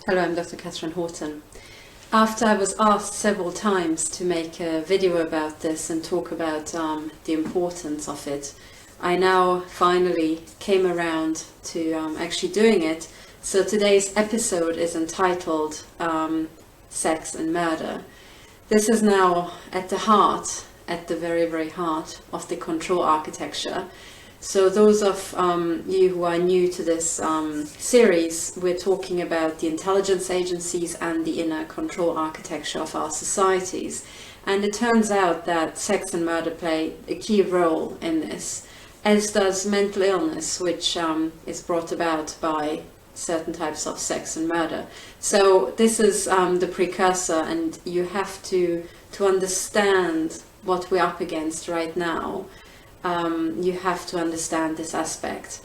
Hello, I'm Dr. Katherine Horton. After I was asked several times to make a video about this and talk about the importance of it, I now finally came around to actually doing it. So today's episode is entitled Sex and Murder. This is now at the very, very heart of the control architecture. So those of you who are new to this series, we're talking about the intelligence agencies and the inner control architecture of our societies. And it turns out that sex and murder play a key role in this, as does mental illness, which is brought about by certain types of sex and murder. So this is the precursor, and you have to understand what we're up against right now. You have to understand this aspect.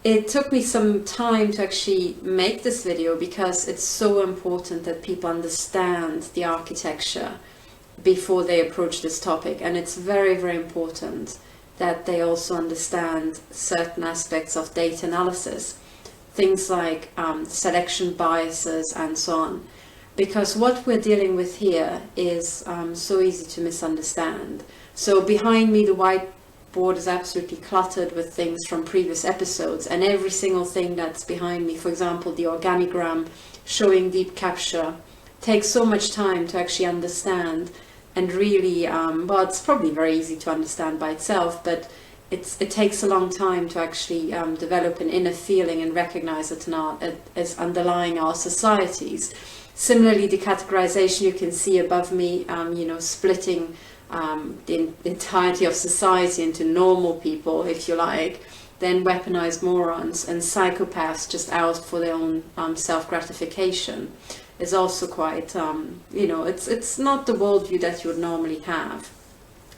It took me some time to actually make this video because it's so important that people understand the architecture before they approach this topic, and it's very, very important that they also understand certain aspects of data analysis, things like selection biases and so on, because what we're dealing with here is so easy to misunderstand. So behind me, the white board is absolutely cluttered with things from previous episodes, and every single thing that's behind me, for example the organigram showing deep capture, takes so much time to actually understand. And really well, it's probably very easy to understand by itself, but it takes a long time to actually develop an inner feeling and recognize it as underlying our societies. Similarly, the categorization you can see above me, splitting the entirety of society into normal people, if you like, then weaponized morons and psychopaths just out for their own self-gratification, is also quite, it's not the worldview that you would normally have.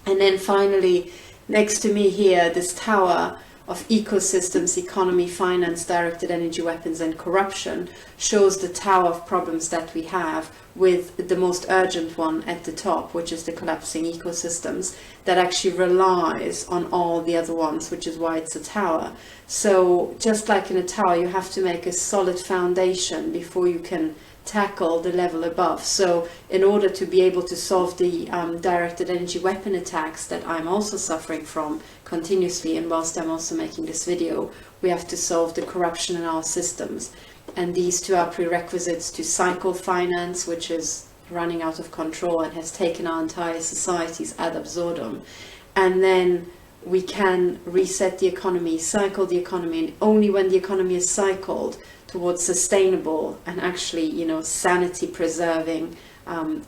And then finally, next to me here, this tower of ecosystems, economy, finance, directed energy, weapons and corruption shows the tower of problems that we have, with the most urgent one at the top, which is the collapsing ecosystems, that actually relies on all the other ones, which is why it's a tower. So just like in a tower, you have to make a solid foundation before you can tackle the level above. So in order to be able to solve the directed energy weapon attacks that I'm also suffering from continuously, and whilst I'm also making this video, we have to solve the corruption in our systems. And these two are prerequisites to cycle finance, which is running out of control and has taken our entire societies ad absurdum. And then we can reset the economy, cycle the economy, and only when the economy is cycled towards sustainable and actually, sanity preserving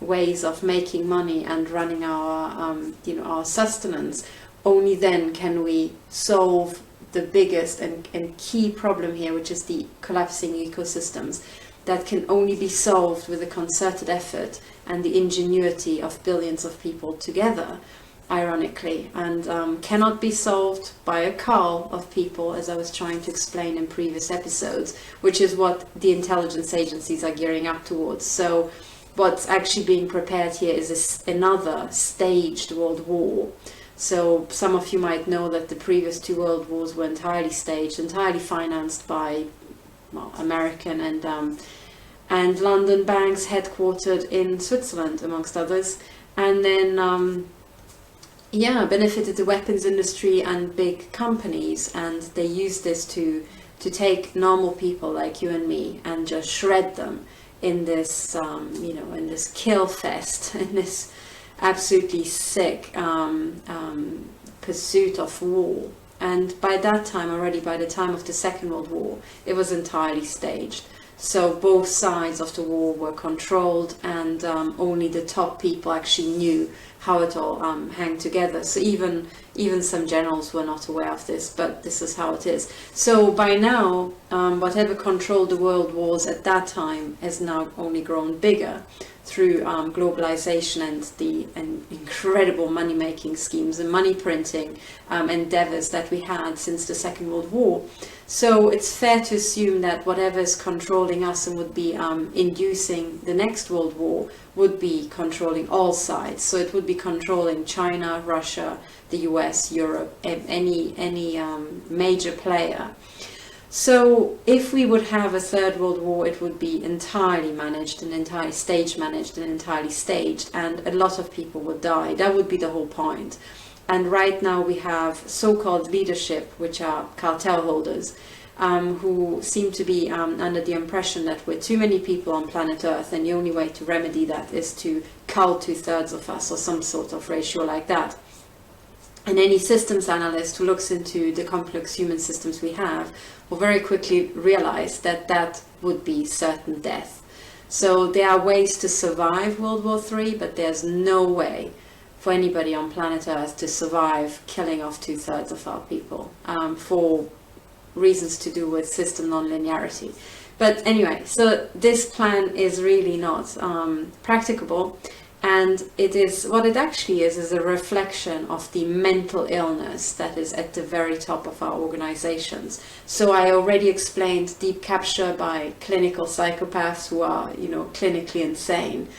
ways of making money and running our, our sustenance, only then can we solve the biggest and key problem here, which is the collapsing ecosystems, that can only be solved with a concerted effort and the ingenuity of billions of people together, ironically, and cannot be solved by a cabal of people, as I was trying to explain in previous episodes, which is what the intelligence agencies are gearing up towards. So what's actually being prepared here is another staged world war. So some of you might know that the previous two world wars were entirely staged, entirely financed by American and London banks headquartered in Switzerland, amongst others, and then benefited the weapons industry and big companies, and they used this to take normal people like you and me and just shred them in this in this kill fest, in this absolutely sick pursuit of war. And by that time, already by the time of the Second World War, it was entirely staged. So both sides of the war were controlled, and only the top people actually knew how it all hang together. So even some generals were not aware of this, but this is how it is. So by now, whatever controlled the world wars at that time has now only grown bigger through globalization and the incredible money-making schemes and money printing endeavors that we had since the Second World War. So it's fair to assume that whatever is controlling us and would be inducing the next World War would be controlling all sides. So it would be controlling China, Russia, the US, Europe, any major player. So if we would have a third world war, it would be entirely managed and entirely stage managed and entirely staged, and a lot of people would die. That would be the whole point. And right now we have so-called leadership, which are cartel holders, who seem to be under the impression that we're too many people on planet Earth, and the only way to remedy that is to cull 2/3 of us, or some sort of ratio like that. And any systems analyst who looks into the complex human systems we have will very quickly realize that that would be certain death. So there are ways to survive World War III, but there's no way for anybody on planet Earth to survive killing off 2/3 of our people, for reasons to do with system non-linearity. But anyway, so this plan is really not practicable. And it is, what it actually is a reflection of the mental illness that is at the very top of our organizations. So I already explained deep capture by clinical psychopaths who are, clinically insane.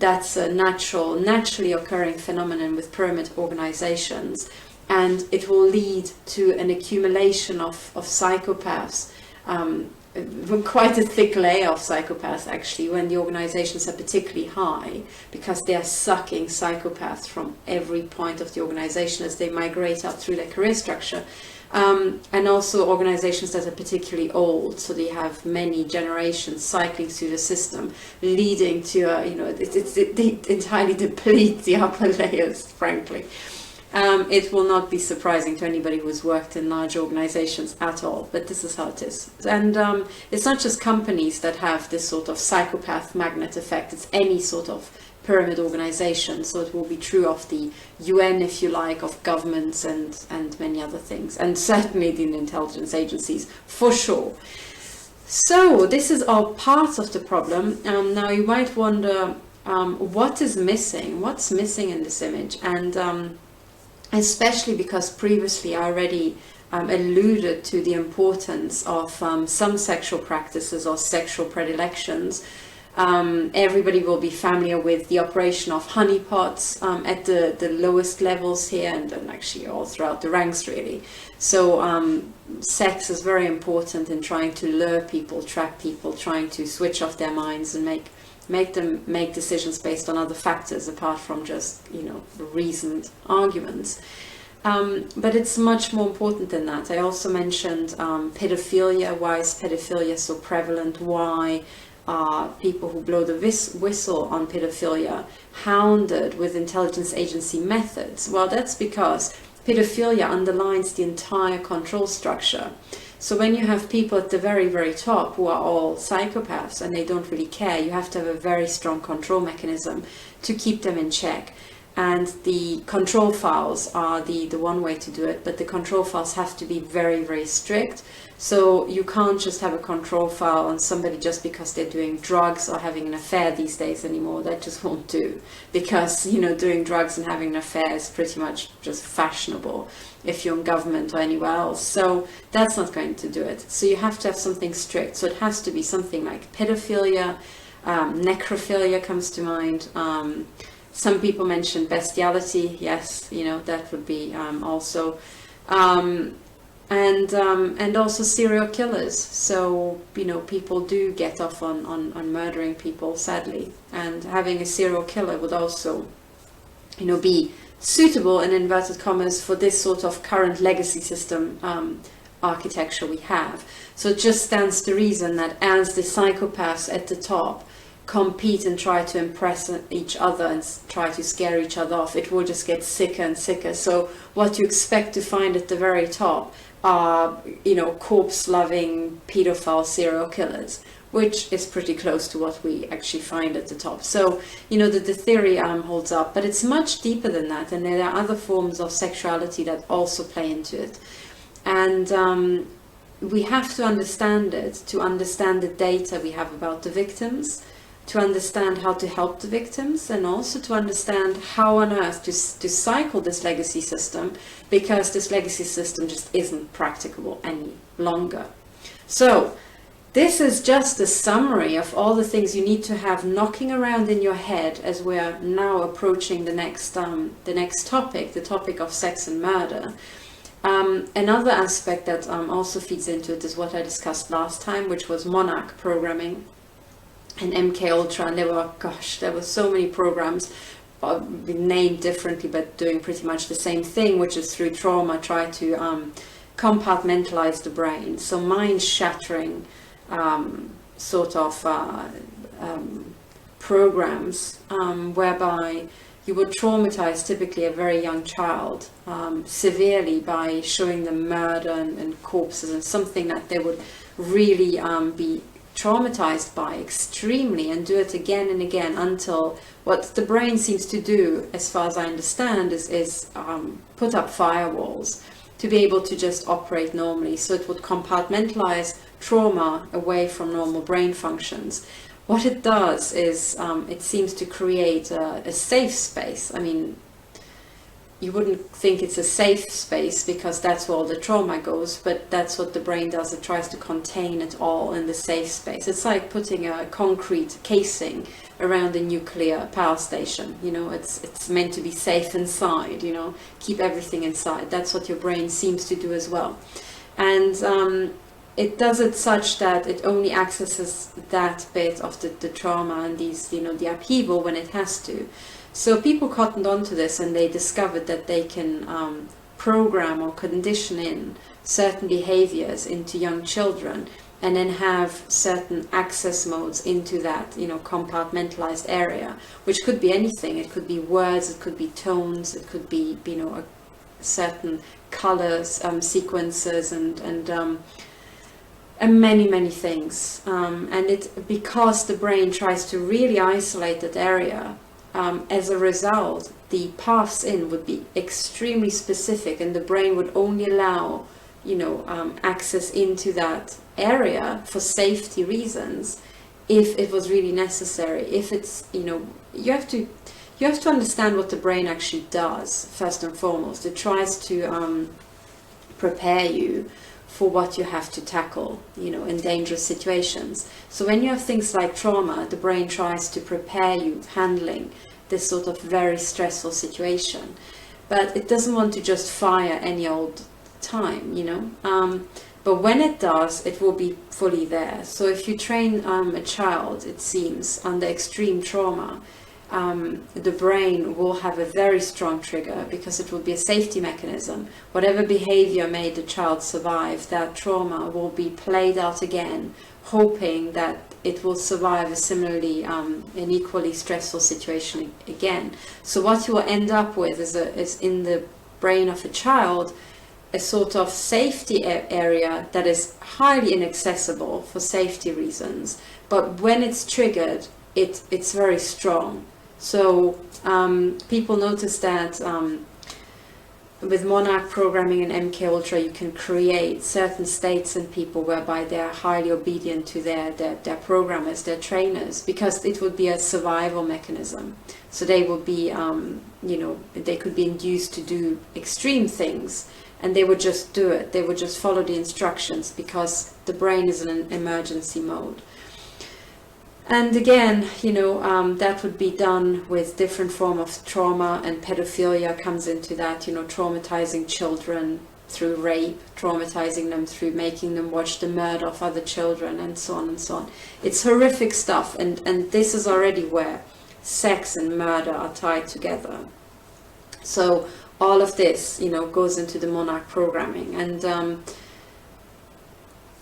That's a naturally occurring phenomenon with pyramid organizations. And it will lead to an accumulation of psychopaths, quite a thick layer of psychopaths actually, when the organizations are particularly high, because they are sucking psychopaths from every point of the organization as they migrate up through their career structure. And also organizations that are particularly old, so they have many generations cycling through the system, leading to they entirely deplete the upper layers, frankly. It will not be surprising to anybody who's worked in large organizations at all, but this is how it is. And it's not just companies that have this sort of psychopath magnet effect, it's any sort of pyramid organization. So it will be true of the UN, if you like, of governments and many other things, and certainly the intelligence agencies, for sure. So this is all part of the problem. Now you might wonder, what is missing? What's missing in this image? And especially because previously I already alluded to the importance of some sexual practices or sexual predilections. Everybody will be familiar with the operation of honeypots at the lowest levels here, and then actually all throughout the ranks really. So sex is very important in trying to lure people, trap people, trying to switch off their minds and make them make decisions based on other factors apart from just, reasoned arguments. But it's much more important than that. I also mentioned pedophilia. Why is pedophilia so prevalent? Why are people who blow the whistle on pedophilia hounded with intelligence agency methods? Well, that's because pedophilia underlines the entire control structure. So when you have people at the very, very top who are all psychopaths and they don't really care, you have to have a very strong control mechanism to keep them in check. And the control files are the one way to do it, but the control files have to be very, very strict. So you can't just have a control file on somebody just because they're doing drugs or having an affair these days anymore. That just won't do, because doing drugs and having an affair is pretty much just fashionable if you're in government or anywhere else. So that's not going to do it. So you have to have something strict. So it has to be something like pedophilia, necrophilia comes to mind. Some people mention bestiality. Yes, that would be also. And also serial killers. So, people do get off on murdering people, sadly. And having a serial killer would also, be suitable, in inverted commas, for this sort of current legacy system architecture we have. So it just stands to reason that as the psychopaths at the top compete and try to impress each other and try to scare each other off, it will just get sicker and sicker. So what you expect to find at the very top are, corpse-loving pedophile serial killers, which is pretty close to what we actually find at the top. So, the theory holds up, but it's much deeper than that, and there are other forms of sexuality that also play into it. And we have to understand it, to understand the data we have about the victims, to understand how to help the victims, and also to understand how on earth to cycle this legacy system, because this legacy system just isn't practicable any longer. So this is just a summary of all the things you need to have knocking around in your head as we're now approaching the next topic, the topic of sex and murder. Another aspect that also feeds into it is what I discussed last time, which was Monarch programming and MK Ultra, and there were so many programs named differently but doing pretty much the same thing, which is through trauma try to compartmentalize the brain. So mind-shattering sort of programs whereby you would traumatize typically a very young child severely by showing them murder and corpses and something that they would really be traumatized by extremely, and do it again and again until what the brain seems to do, as far as I understand, is put up firewalls to be able to just operate normally. So it would compartmentalize trauma away from normal brain functions. What it does is it seems to create a safe space. I mean, you wouldn't think it's a safe space because that's where all the trauma goes, but that's what the brain does. It tries to contain it all in the safe space. It's like putting a concrete casing around a nuclear power station. You know, it's meant to be safe inside, you know, keep everything inside. That's what your brain seems to do as well. And it does it such that it only accesses that bit of the trauma and these, you know, the upheaval when it has to. So people cottoned onto this, and they discovered that they can program or condition in certain behaviors into young children, and then have certain access modes into that, you know, compartmentalized area, which could be anything. It could be words, it could be tones, it could be, you know, certain colors, sequences, and many things. And it, because the brain tries to really isolate that area, as a result, the paths in would be extremely specific, and the brain would only allow, you know, access into that area for safety reasons if it was really necessary. If it's, you know, you have to understand what the brain actually does first and foremost. It tries to prepare you for what you have to tackle, you know, in dangerous situations. So when you have things like trauma, the brain tries to prepare you handling this sort of very stressful situation, but it doesn't want to just fire any old time, you know. But when it does, it will be fully there. So if you train a child, it seems, under extreme trauma, the brain will have a very strong trigger, because it will be a safety mechanism. Whatever behavior made the child survive that trauma will be played out again, hoping that it will survive a similarly an equally stressful situation again. So what you will end up with is in the brain of a child a sort of safety area that is highly inaccessible for safety reasons, but when it's triggered, it's very strong. So people notice that with Monarch programming and MK Ultra, you can create certain states in people whereby they're highly obedient to their programmers, their trainers, because it would be a survival mechanism. So they would be, you know, they could be induced to do extreme things, and they would just do it. They would just follow the instructions because the brain is in an emergency mode. And again, you know, that would be done with different form of trauma, and pedophilia comes into that, you know, traumatizing children through rape, traumatizing them through making them watch the murder of other children, and so on and so on. It's horrific stuff, and this is already where sex and murder are tied together. So all of this, you know, goes into the Monarch programming. And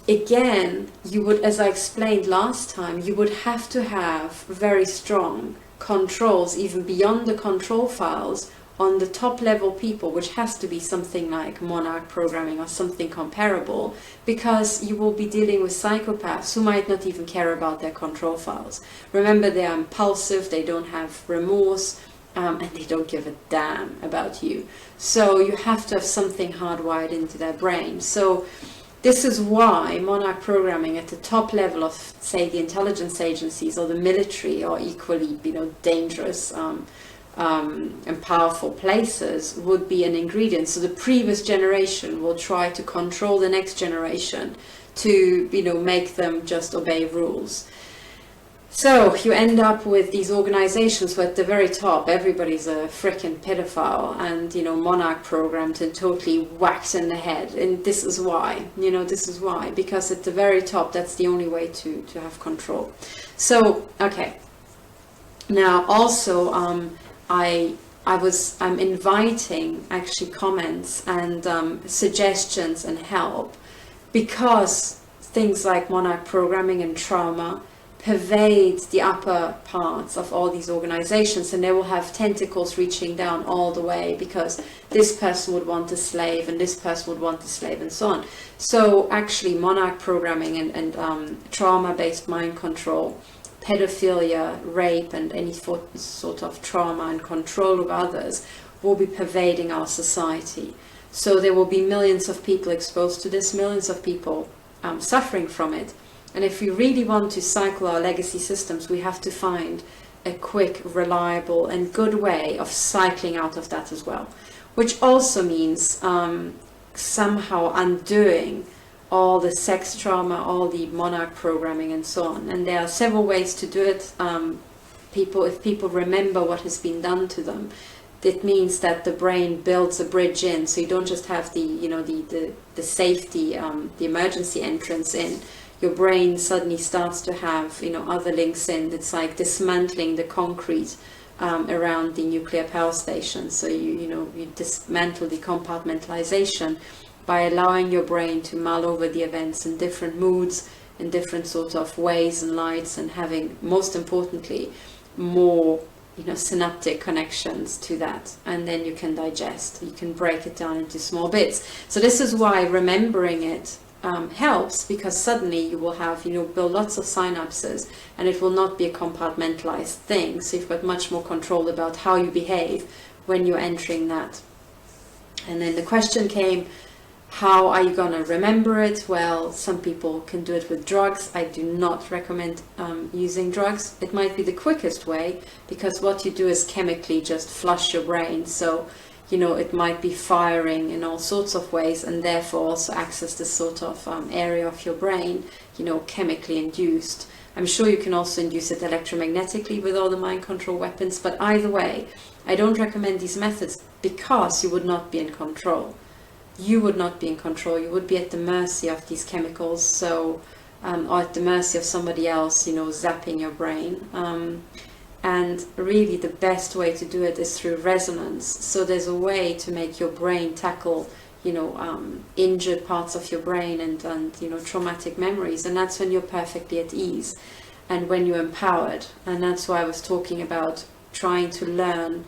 again, you would, as I explained last time, you would have to have very strong controls, even beyond the control files, on the top level people, which has to be something like Monarch programming or something comparable, because you will be dealing with psychopaths who might not even care about their control files. Remember, they are impulsive, they don't have remorse, and they don't give a damn about you. So you have to have something hardwired into their brain. So this is why Monarch programming at the top level of, say, the intelligence agencies or the military, or equally, you know, dangerous and powerful places, would be an ingredient. So the previous generation will try to control the next generation to, you know, make them just obey rules. So you end up with these organizations where at the very top everybody's a frickin' pedophile and, you know, Monarch programmed and totally whacked in the head. And this is why, you know, this is why, because at the very top that's the only way to have control. So, okay. Now also I'm inviting actually comments and suggestions and help, because things like Monarch programming and trauma pervade the upper parts of all these organizations, and they will have tentacles reaching down all the way, because this person would want a slave and this person would want a slave and so on. So actually Monarch programming and trauma-based mind control, pedophilia, rape, and any sort of trauma and control of others will be pervading our society. So there will be millions of people exposed to this, millions of people suffering from it. And if we really want to cycle our legacy systems, we have to find a quick, reliable, and good way of cycling out of that as well. Which also means somehow undoing all the sex trauma, all the Monarch programming, and so on. And there are several ways to do it. If people remember what has been done to them, it means that the brain builds a bridge in, so you don't just have the, you know, the safety, the emergency entrance in. Your brain suddenly starts to have, you know, other links in. It's like dismantling the concrete around the nuclear power station. So you dismantle the compartmentalization by allowing your brain to mull over the events in different moods, in different sort of ways and lights, and having, most importantly, more, you know, synaptic connections to that. And then you can digest, you can break it down into small bits. So this is why remembering it helps, because suddenly you will have, you know, build lots of synapses, and it will not be a compartmentalized thing. So you've got much more control about how you behave when you're entering that. And then the question came, how are you going to remember it? Well, some people can do it with drugs. I do not recommend using drugs. It might be the quickest way, because what you do is chemically just flush your brain. So, you know, it might be firing in all sorts of ways, and therefore also access this sort of area of your brain, you know, chemically induced. I'm sure you can also induce it electromagnetically with all the mind control weapons, but either way, I don't recommend these methods, because you would not be in control. You would not be in control. You would be at the mercy of these chemicals, so or at the mercy of somebody else, you know, zapping your brain. And really the best way to do it is through resonance. So there's a way to make your brain tackle, you know, injured parts of your brain and you know, traumatic memories, and that's when you're perfectly at ease and when you're empowered. And that's why I was talking about trying to learn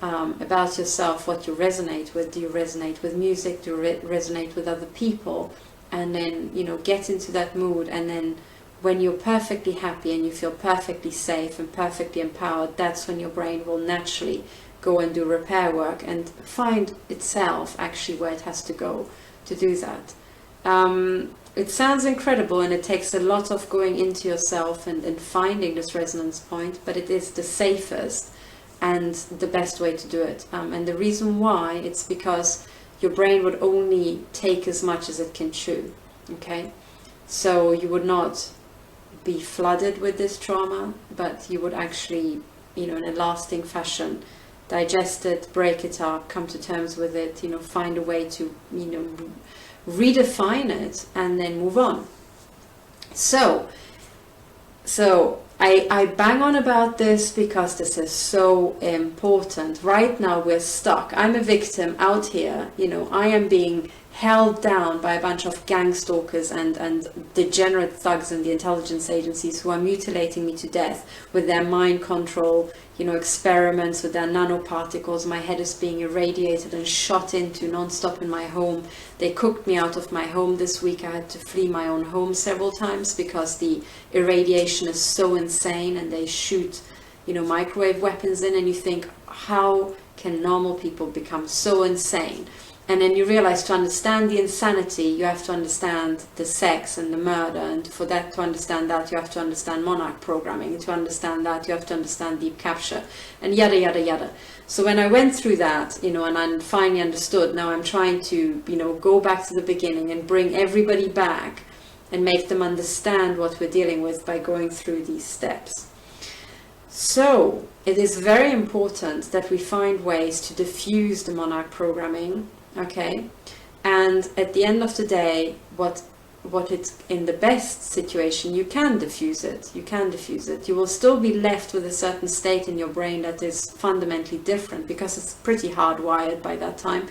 about yourself, what you resonate with. Do you resonate with music? Do you resonate with other people? And then, you know, get into that mood, and then when you're perfectly happy and you feel perfectly safe and perfectly empowered, that's when your brain will naturally go and do repair work and find itself actually where it has to go to do that. It sounds incredible, and it takes a lot of going into yourself and finding this resonance point, but it is the safest and the best way to do it. And the reason why, it's because your brain would only take as much as it can chew. Okay, so you would not be flooded with this trauma, but you would actually, you know, in a lasting fashion, digest it, break it up, come to terms with it, you know, find a way to, you know, redefine it, and then move on. So I bang on about this because this is so important. Right now we're stuck. I'm a victim out here, you know, I am being held down by a bunch of gang stalkers and degenerate thugs in the intelligence agencies who are mutilating me to death with their mind control, you know, experiments with their nanoparticles. My head is being irradiated and shot into non-stop in my home. They cooked me out of my home this week. I had to flee my own home several times because the irradiation is so insane, and they shoot, you know, microwave weapons in, and you think, how can normal people become so insane? And then you realize, to understand the insanity, you have to understand the sex and the murder. And for that, to understand that, you have to understand Monarch programming. And to understand that, you have to understand deep capture, and yada, yada, yada. So when I went through that, you know, and I finally understood, now I'm trying to, you know, go back to the beginning and bring everybody back and make them understand what we're dealing with by going through these steps. So it is very important that we find ways to diffuse the Monarch programming, okay? And at the end of the day, what it's in the best situation, you can diffuse it. You can diffuse it. You will still be left with a certain state in your brain that is fundamentally different because it's pretty hardwired by that time.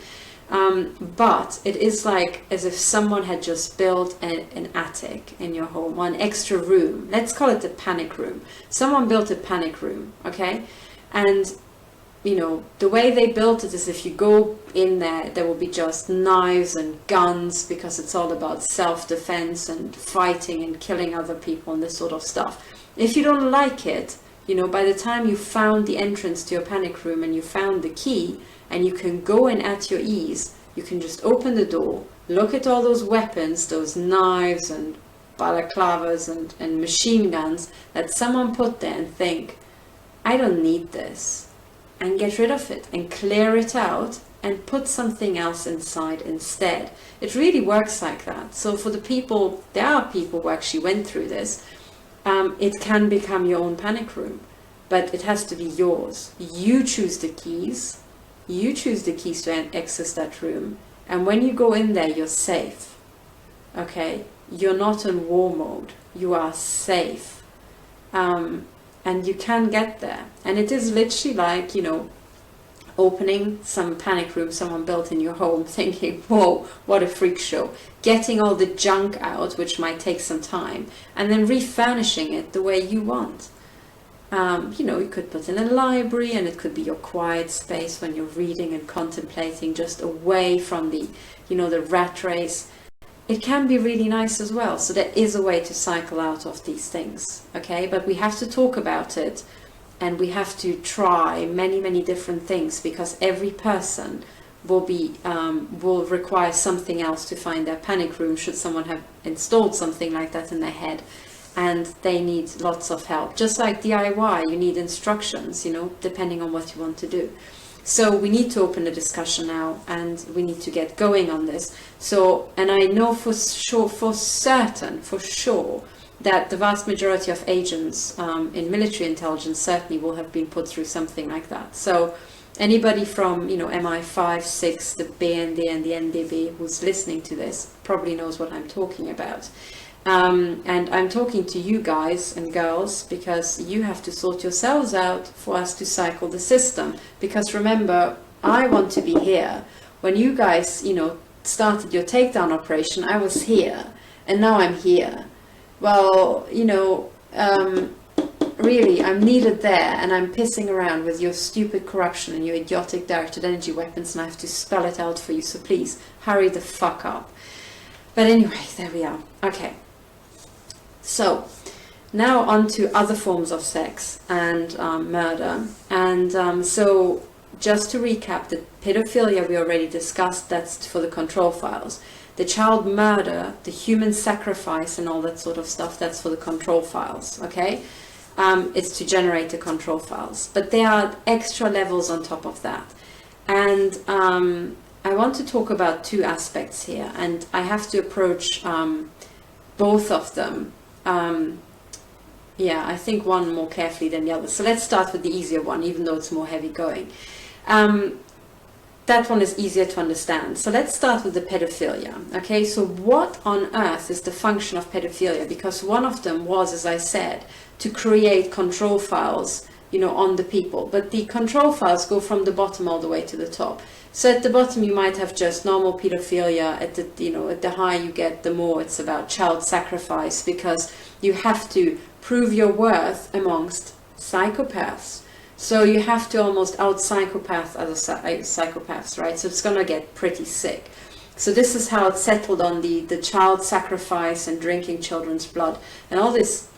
But it is like as if someone had just built an attic in your home, or an extra room. Let's call it a panic room. Someone built a panic room, okay? And you know, the way they built it is if you go in there, there will be just knives and guns, because it's all about self-defense and fighting and killing other people and this sort of stuff. If you don't like it, you know, by the time you found the entrance to your panic room and you found the key and you can go in at your ease, you can just open the door, look at all those weapons, those knives and balaclavas and machine guns that someone put there, and think, I don't need this. And get rid of it and clear it out and put something else inside instead. It really works like that. So for the people, there are people who actually went through this, it can become your own panic room, but it has to be yours. You choose the keys. You choose the keys to access that room. And when you go in there, you're safe. Okay? You're not in war mode. You are safe. And you can get there. And it is literally like, you know, opening some panic room someone built in your home, thinking, whoa, what a freak show. Getting all the junk out, which might take some time, and then refurnishing it the way you want. You know, you could put in a library, and it could be your quiet space when you're reading and contemplating, just away from the, you know, the rat race. It can be really nice as well. So there is a way to cycle out of these things, okay? But we have to talk about it, and we have to try many, many different things, because every person will require something else to find their panic room, should someone have installed something like that in their head, and they need lots of help. Just like DIY, you need instructions, you know, depending on what you want to do. So we need to open the discussion now, and we need to get going on this. So, and I know for sure, for sure, that the vast majority of agents in military intelligence certainly will have been put through something like that. So anybody from, you know, MI5, 6, the BND and the NDB who's listening to this probably knows what I'm talking about. And I'm talking to you guys and girls, because you have to sort yourselves out for us to cycle the system. Because remember, I want to be here. When you guys, you know, started your takedown operation, I was here, and now I'm here. Well, you know, really, I'm needed there, and I'm pissing around with your stupid corruption and your idiotic directed energy weapons, and I have to spell it out for you, so please, hurry the fuck up. But anyway, there we are. Okay. So, now on to other forms of sex and murder. And so, just to recap, the pedophilia we already discussed, that's for the control files. The child murder, the human sacrifice and all that sort of stuff, that's for the control files, okay? It's to generate the control files. But there are extra levels on top of that. And I want to talk about two aspects here, and I have to approach both of them. Yeah, I think one more carefully than the other. So let's start with the easier one, even though it's more heavy going. That one is easier to understand. So let's start with the pedophilia. Okay, so what on earth is the function of pedophilia? Because one of them was, as I said, to create control files, you know, on the people. But the control files go from the bottom all the way to the top. So at the bottom you might have just normal pedophilia. At the, you know, at the higher you get, the more it's about child sacrifice, because you have to prove your worth amongst psychopaths. So you have to almost out-psychopath other psychopaths, right? So it's going to get pretty sick. So this is how it's settled on the child sacrifice and drinking children's blood and all this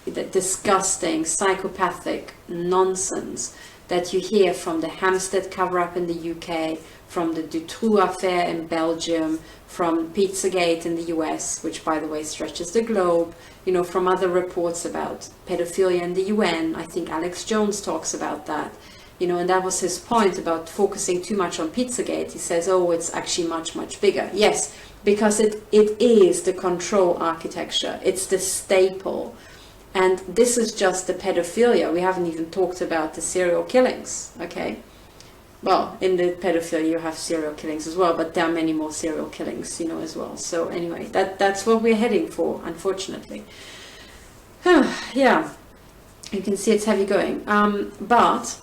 disgusting psychopathic nonsense that you hear from the Hampstead cover-up in the UK, from the Dutroux affair in Belgium, from Pizzagate in the US, which by the way stretches the globe, you know, from other reports about pedophilia in the UN. I think Alex Jones talks about that. You know, and that was his point about focusing too much on Pizzagate. He says, oh, it's actually much, much bigger. Yes, because it is the control architecture. It's the staple. And this is just the pedophilia. We haven't even talked about the serial killings, okay? Well, in the pedophilia you have serial killings as well, but there are many more serial killings, you know, as well. So anyway, that's what we're heading for, unfortunately. Yeah, you can see it's heavy going. But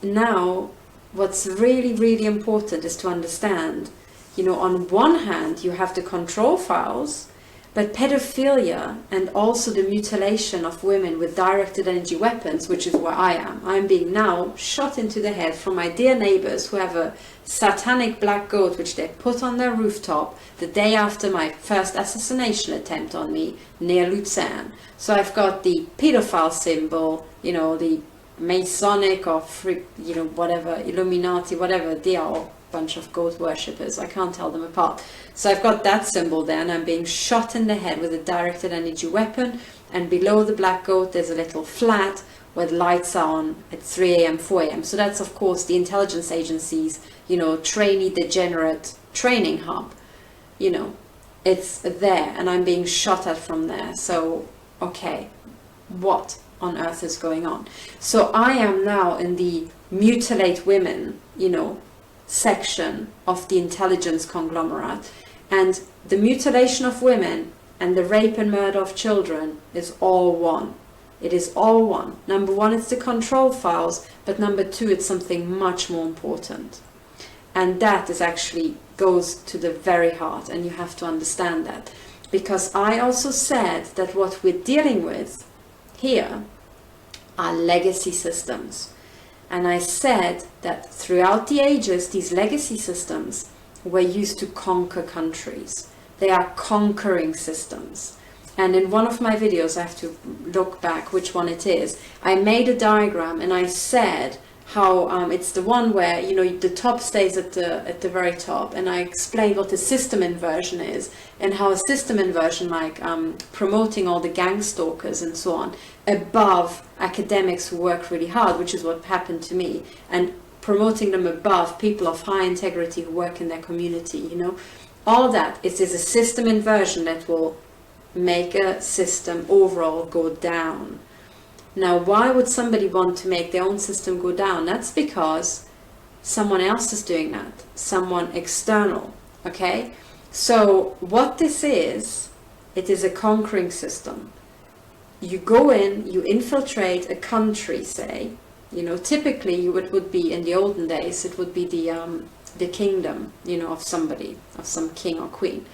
now what's really, really important is to understand, you know, on one hand you have the control files, but pedophilia and also the mutilation of women with directed energy weapons, which is where I am. I'm being now shot into the head from my dear neighbors who have a satanic black goat which they put on their rooftop the day after my first assassination attempt on me near Luzern. So I've got the pedophile symbol, you know, the Masonic or you know, whatever, Illuminati, whatever, they are all a bunch of goat worshippers. I can't tell them apart. So I've got that symbol there, and I'm being shot in the head with a directed energy weapon, and below the black goat there's a little flat where the lights are on at 3 a.m, 4 a.m. So that's of course the intelligence agencies, you know, trainee degenerate training hub, you know, it's there, and I'm being shot at from there. So, okay, what on earth is going on? So I am now in the mutilate women, you know, section of the intelligence conglomerate, and the mutilation of women and the rape and murder of children is all one. It is all one. Number one, it's the control files, but number two, it's something much more important. And that is actually goes to the very heart, and you have to understand that. Because I also said that what we're dealing with here are legacy systems. And I said that throughout the ages, these legacy systems were used to conquer countries. They are conquering systems. And in one of my videos, I have to look back which one it is, I made a diagram and I said how it's the one where, you know, the top stays at the very top, and I explained what the system inversion is, and how a system inversion, like promoting all the gang stalkers and so on above academics who work really hard, which is what happened to me, and promoting them above people of high integrity who work in their community, you know, all that is a system inversion that will make a system overall go down. Now, why would somebody want to make their own system go down? That's because someone else is doing that, someone external, okay? So what this is, it is a conquering system. You go in, you infiltrate a country, say, you know, typically it would be, in the olden days, it would be the kingdom, you know, of somebody, of some king or queen.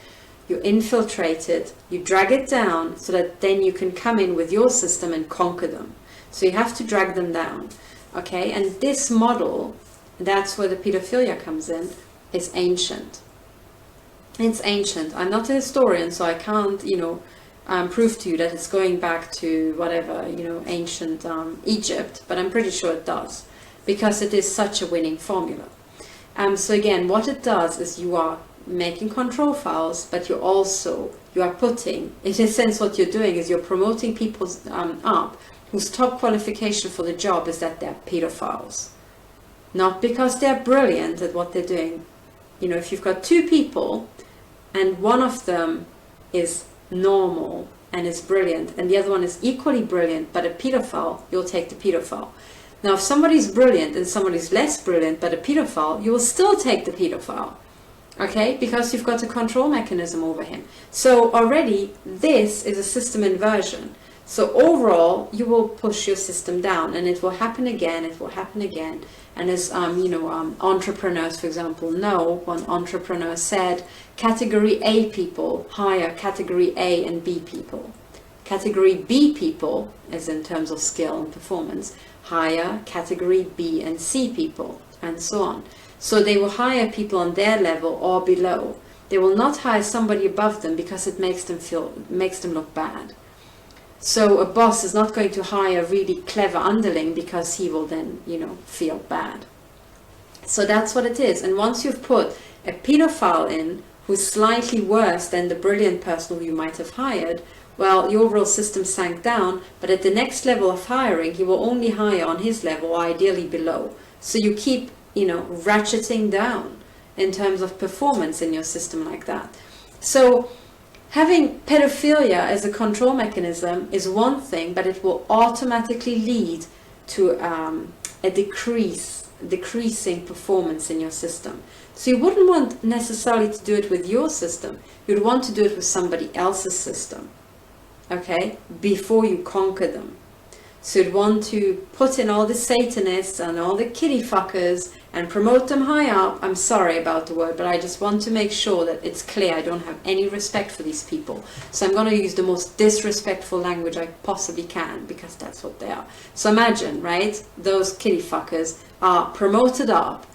You infiltrate it, you drag it down so that then you can come in with your system and conquer them. So you have to drag them down, okay? And this model, that's where the pedophilia comes in, is ancient. It's ancient. I'm not a historian, so I can't, you know, prove to you that it's going back to whatever, you know, ancient Egypt, but I'm pretty sure it does, because it is such a winning formula. So again, what it does is you are making control files, but you are putting, in a sense, what you're doing is you're promoting people up whose top qualification for the job is that they're pedophiles. Not because they're brilliant at what they're doing. You know, if you've got two people and one of them is normal and is brilliant and the other one is equally brilliant but a pedophile, you'll take the pedophile. Now, if somebody's brilliant and somebody's less brilliant but a pedophile, you will still take the pedophile. Okay, because you've got a control mechanism over him. So already this is a system inversion. So overall, you will push your system down, and it will happen again, it will happen again. And as you know, entrepreneurs, for example, know, one entrepreneur said, category A people hire category A and B people. Category B people, as in terms of skill and performance, hire category B and C people, and so on. So they will hire people on their level or below. They will not hire somebody above them because it makes them look bad. So a boss is not going to hire a really clever underling because he will then, you know, feel bad. So that's what it is. And once you've put a pedophile in who's slightly worse than the brilliant person who you might have hired, well, the overall system sank down, but at the next level of hiring, he will only hire on his level, or ideally below. So you keep, ratcheting down in terms of performance in your system like that. So having pedophilia as a control mechanism is one thing, but it will automatically lead to a decreasing performance in your system. So you wouldn't want necessarily to do it with your system. You'd want to do it with somebody else's system, okay, before you conquer them. So you'd want to put in all the Satanists and all the kitty fuckers and promote them high up. I'm sorry about the word, but I just want to make sure that it's clear I don't have any respect for these people. So I'm going to use the most disrespectful language I possibly can, because that's what they are. So imagine, right, those kitty fuckers are promoted up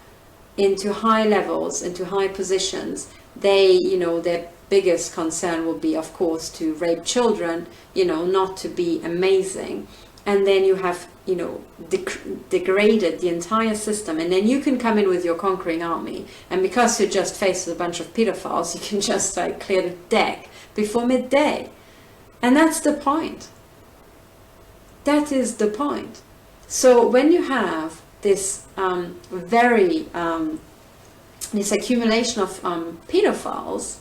into high levels, into high positions. They, their biggest concern will be, of course, to rape children, not to be amazing. And then you have, degraded the entire system. And then you can come in with your conquering army. And because you're just faced with a bunch of pedophiles, you can just clear the deck before midday. And that's the point. That is the point. So when you have this this accumulation of pedophiles,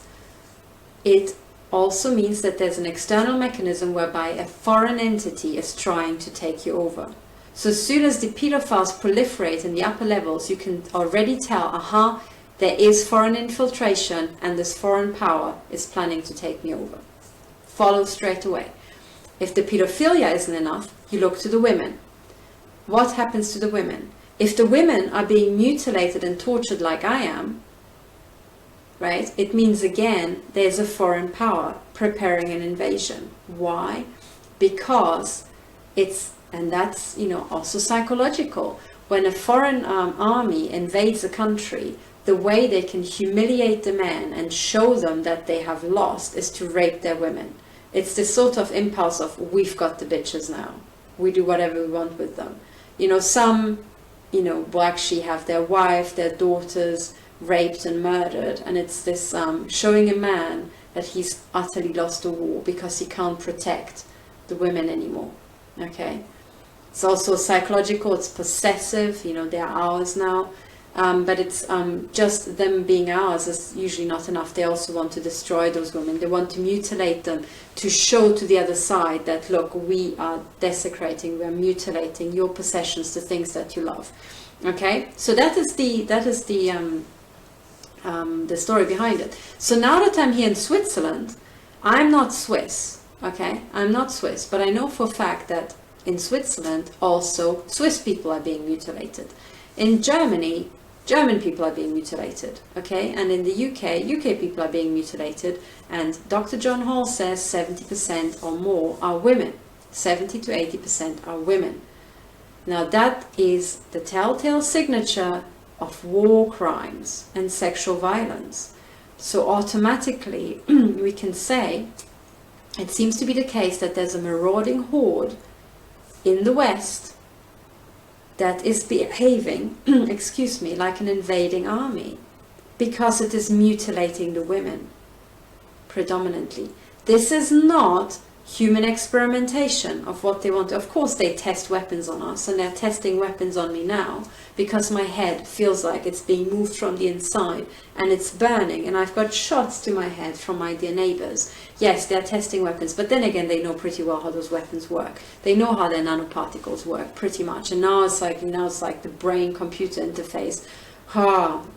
it also means that there's an external mechanism whereby a foreign entity is trying to take you over. So as soon as the pedophiles proliferate in the upper levels, you can already tell, there is foreign infiltration and this foreign power is planning to take me over. Follow straight away. If the pedophilia isn't enough, you look to the women. What happens to the women? If the women are being mutilated and tortured like I am, right, it means again there's a foreign power preparing an invasion. Why? Because that's also psychological. When a foreign army invades a country, the way they can humiliate the men and show them that they have lost is to rape their women. It's this sort of impulse of, we've got the bitches now. We do whatever we want with them. Some, will actually have their wife, their daughters raped and murdered, and it's this showing a man that he's utterly lost a war because he can't protect the women anymore. Okay, it's also psychological, it's possessive, they're ours now, but it's just them being ours is usually not enough. They also want to destroy those women. They want to mutilate them to show to the other side that, look, we are desecrating, we are mutilating your possessions, the things that you love. Okay, so that is the story behind it. So now that I'm here in Switzerland, I'm not Swiss, okay? I'm not Swiss, but I know for a fact that in Switzerland also Swiss people are being mutilated. In Germany, German people are being mutilated, okay? And in the UK people are being mutilated, and Dr. John Hall says 70% or more are women. 70 to 80% are women. Now that is the telltale signature of war crimes and sexual violence. So automatically we can say it seems to be the case that there's a marauding horde in the West that is behaving, like an invading army, because it is mutilating the women predominantly. This is not human experimentation of what they want. Of course they test weapons on us, and they're testing weapons on me now because my head feels like it's being moved from the inside and it's burning, and I've got shots to my head from my dear neighbors. Yes, they're testing weapons, but then again they know pretty well how those weapons work. They know how their nanoparticles work pretty much, and now it's like the brain computer interface.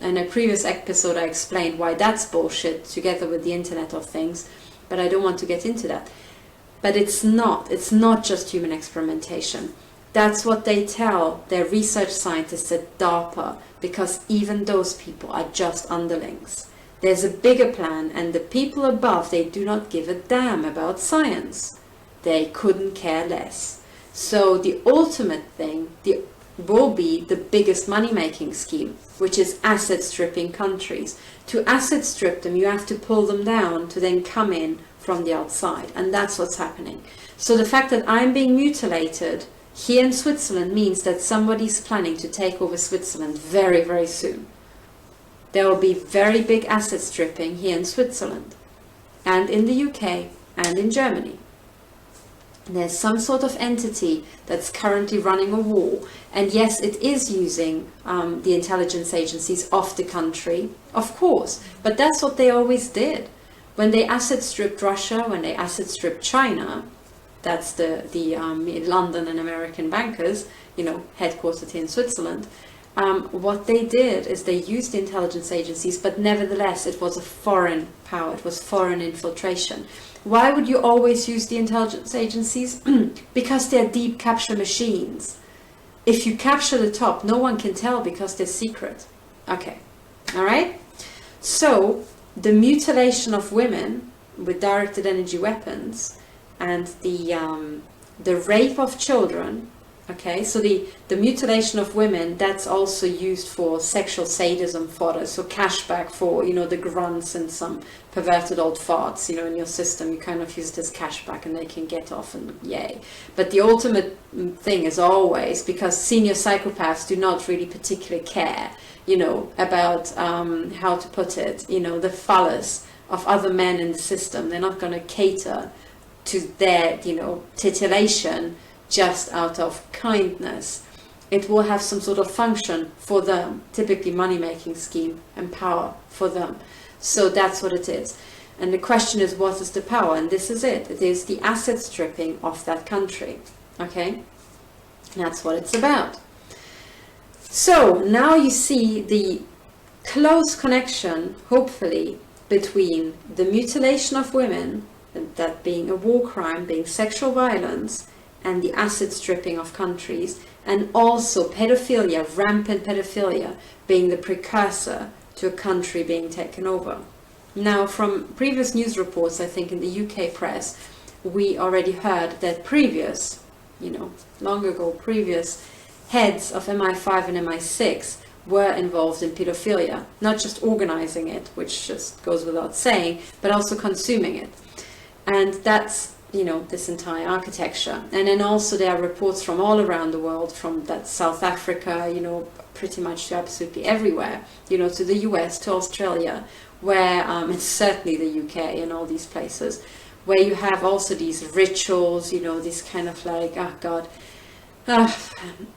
In a previous episode I explained why that's bullshit, together with the Internet of Things, but I don't want to get into that. But it's not just human experimentation. That's what they tell their research scientists at DARPA, because even those people are just underlings. There's a bigger plan, and the people above, they do not give a damn about science. They couldn't care less. So the ultimate thing will be the biggest money-making scheme, which is asset stripping countries. To asset strip them, you have to pull them down to then come in from the outside, and that's what's happening. So the fact that I'm being mutilated here in Switzerland means that somebody's planning to take over Switzerland very, very soon. There will be very big asset stripping here in Switzerland, and in the UK, and in Germany. There's some sort of entity that's currently running a war, and yes, it is using the intelligence agencies of the country, of course, but that's what they always did. When they asset stripped Russia, when they asset stripped China, that's the London and American bankers, you know, headquartered here in Switzerland, what they did is they used the intelligence agencies, but nevertheless it was a foreign power, it was foreign infiltration. Why would you always use the intelligence agencies? Because they're deep capture machines. If you capture the top, no one can tell because they're secret. Okay, all right? So the mutilation of women with directed energy weapons and the rape of children, okay, so the mutilation of women, that's also used for sexual sadism fodder, so cashback for, you know, the grunts and some perverted old farts, you know, in your system. You kind of use it as cashback and they can get off and yay. But the ultimate thing is always, because senior psychopaths do not really particularly care, you know, about, how to put it, you know, the phallus of other men in the system. They're not going to cater to their, you know, titillation just out of kindness. It will have some sort of function for them, typically money-making scheme and power for them. So that's what it is. And the question is, what is the power? And this is it. It is the asset stripping of that country. Okay? That's what it's about. So now you see the close connection, hopefully, between the mutilation of women, that being a war crime, being sexual violence, and the asset stripping of countries, and also pedophilia, rampant pedophilia, being the precursor to a country being taken over. Now, from previous news reports, I think in the UK press, we already heard that previous, you know, long ago, previous heads of MI5 and MI6 were involved in pedophilia, not just organizing it, which just goes without saying, but also consuming it. And that's, you know, this entire architecture. And then also there are reports from all around the world, from that South Africa, you know, pretty much to absolutely everywhere, you know, to the US, to Australia, where, and certainly the UK and all these places, where you have also these rituals, you know, these kind of like, oh God,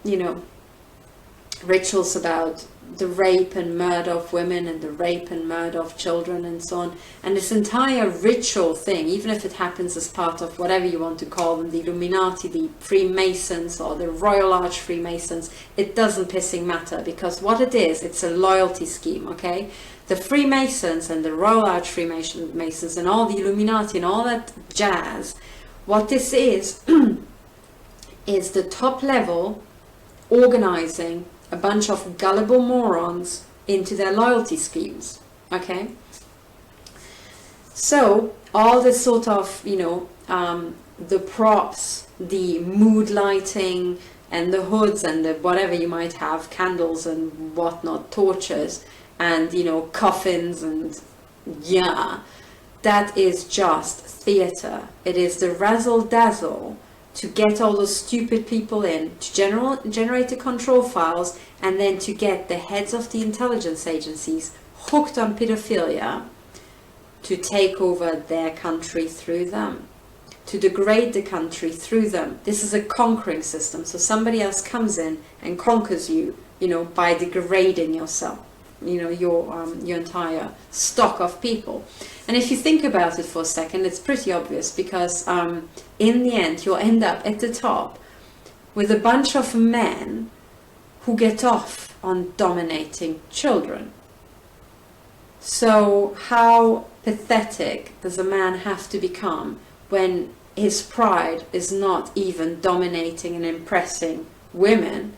you know, rituals about the rape and murder of women and the rape and murder of children and so on. And this entire ritual thing, even if it happens as part of whatever you want to call them, the Illuminati, the Freemasons, or the Royal Arch Freemasons, it doesn't pissing matter, because what it is, it's a loyalty scheme, okay? The Freemasons and the Royal Arch Freemasons and all the Illuminati and all that jazz, what this is, is the top level organizing a bunch of gullible morons into their loyalty schemes, okay? So all this sort of, you know, the props, the mood lighting and the hoods and the whatever you might have, candles and whatnot, torches and, you know, coffins and yeah, that is just theater. It is the razzle dazzle to get all those stupid people in, to generate the control files, and then to get the heads of the intelligence agencies hooked on pedophilia, to take over their country through them, to degrade the country through them. This is a conquering system, so somebody else comes in and conquers you, you know, by degrading yourself, you know, your entire stock of people. And if you think about it for a second, it's pretty obvious, because in the end you'll end up at the top with a bunch of men who get off on dominating children. So how pathetic does a man have to become when his pride is not even dominating and impressing women,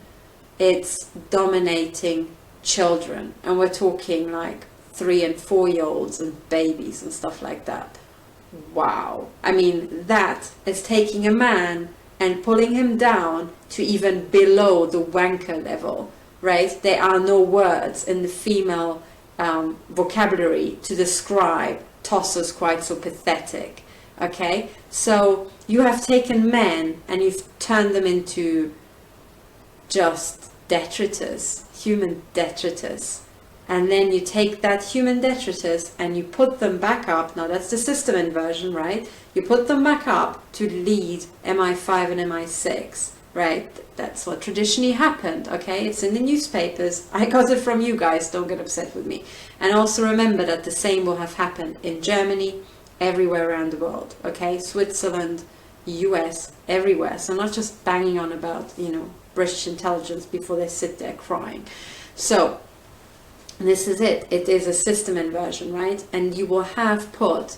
it's dominating children? And we're talking like 3- and 4-year-olds and babies and stuff like that. Wow. I mean, that is taking a man and pulling him down to even below the wanker level, right? There are no words in the female vocabulary to describe tossers quite so pathetic, okay? So you have taken men and you've turned them into just detritus, human detritus. and then you take that human detritus and you put them back up. Now that's the system inversion, right? You put them back up to lead MI5 and MI6, right? That's what traditionally happened, okay? It's in the newspapers. I got it from you guys, don't get upset with me. And also remember that the same will have happened in Germany, everywhere around the world, okay? Switzerland, US, everywhere. So not just banging on about, you know, British intelligence before they sit there crying. So this is it. It is a system inversion, right? And you will have put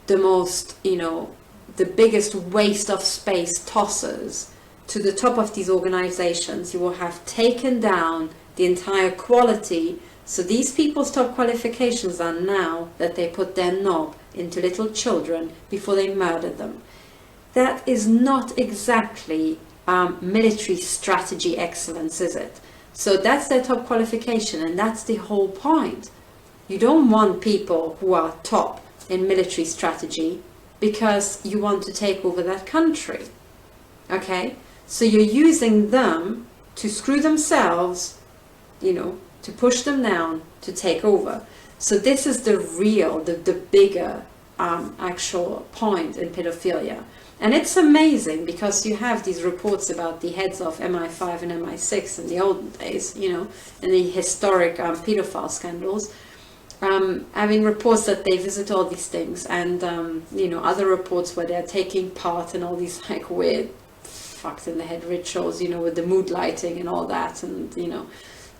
the most, you know, the biggest waste of space tossers to the top of these organizations. You will have taken down the entire quality. So these people's top qualifications are now that they put their knob into little children before they murder them. That is not exactly military strategy excellence, is it? So that's their top qualification, and that's the whole point. You don't want people who are top in military strategy because you want to take over that country, okay? So you're using them to screw themselves, you know, to push them down, to take over. So this is the real, the bigger actual point in pedophilia. And it's amazing because you have these reports about the heads of MI5 and MI6 in the olden days, you know, and the historic pedophile scandals, having reports that they visit all these things, and, you know, other reports where they're taking part in all these like weird fucked in the head rituals, you know, with the mood lighting and all that, and, you know,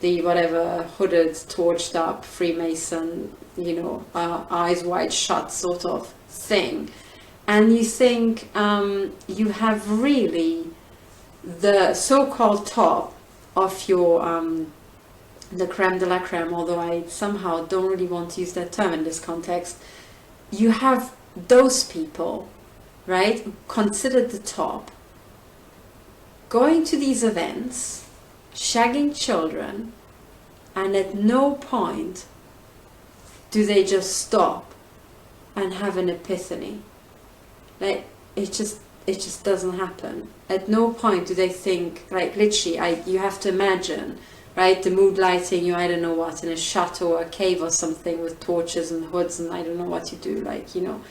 the whatever hooded, torched up Freemason, you know, eyes wide shut sort of thing. And you think you have really the so-called top of your, the creme de la creme, although I somehow don't really want to use that term in this context. You have those people, right, considered the top, going to these events, shagging children, and at no point do they just stop and have an epiphany. Like, it just doesn't happen. At no point do they think, like, literally, you have to imagine, right, the mood lighting, you, I don't know what, in a chateau or a cave or something with torches and hoods, and I don't know what you do, like, you know,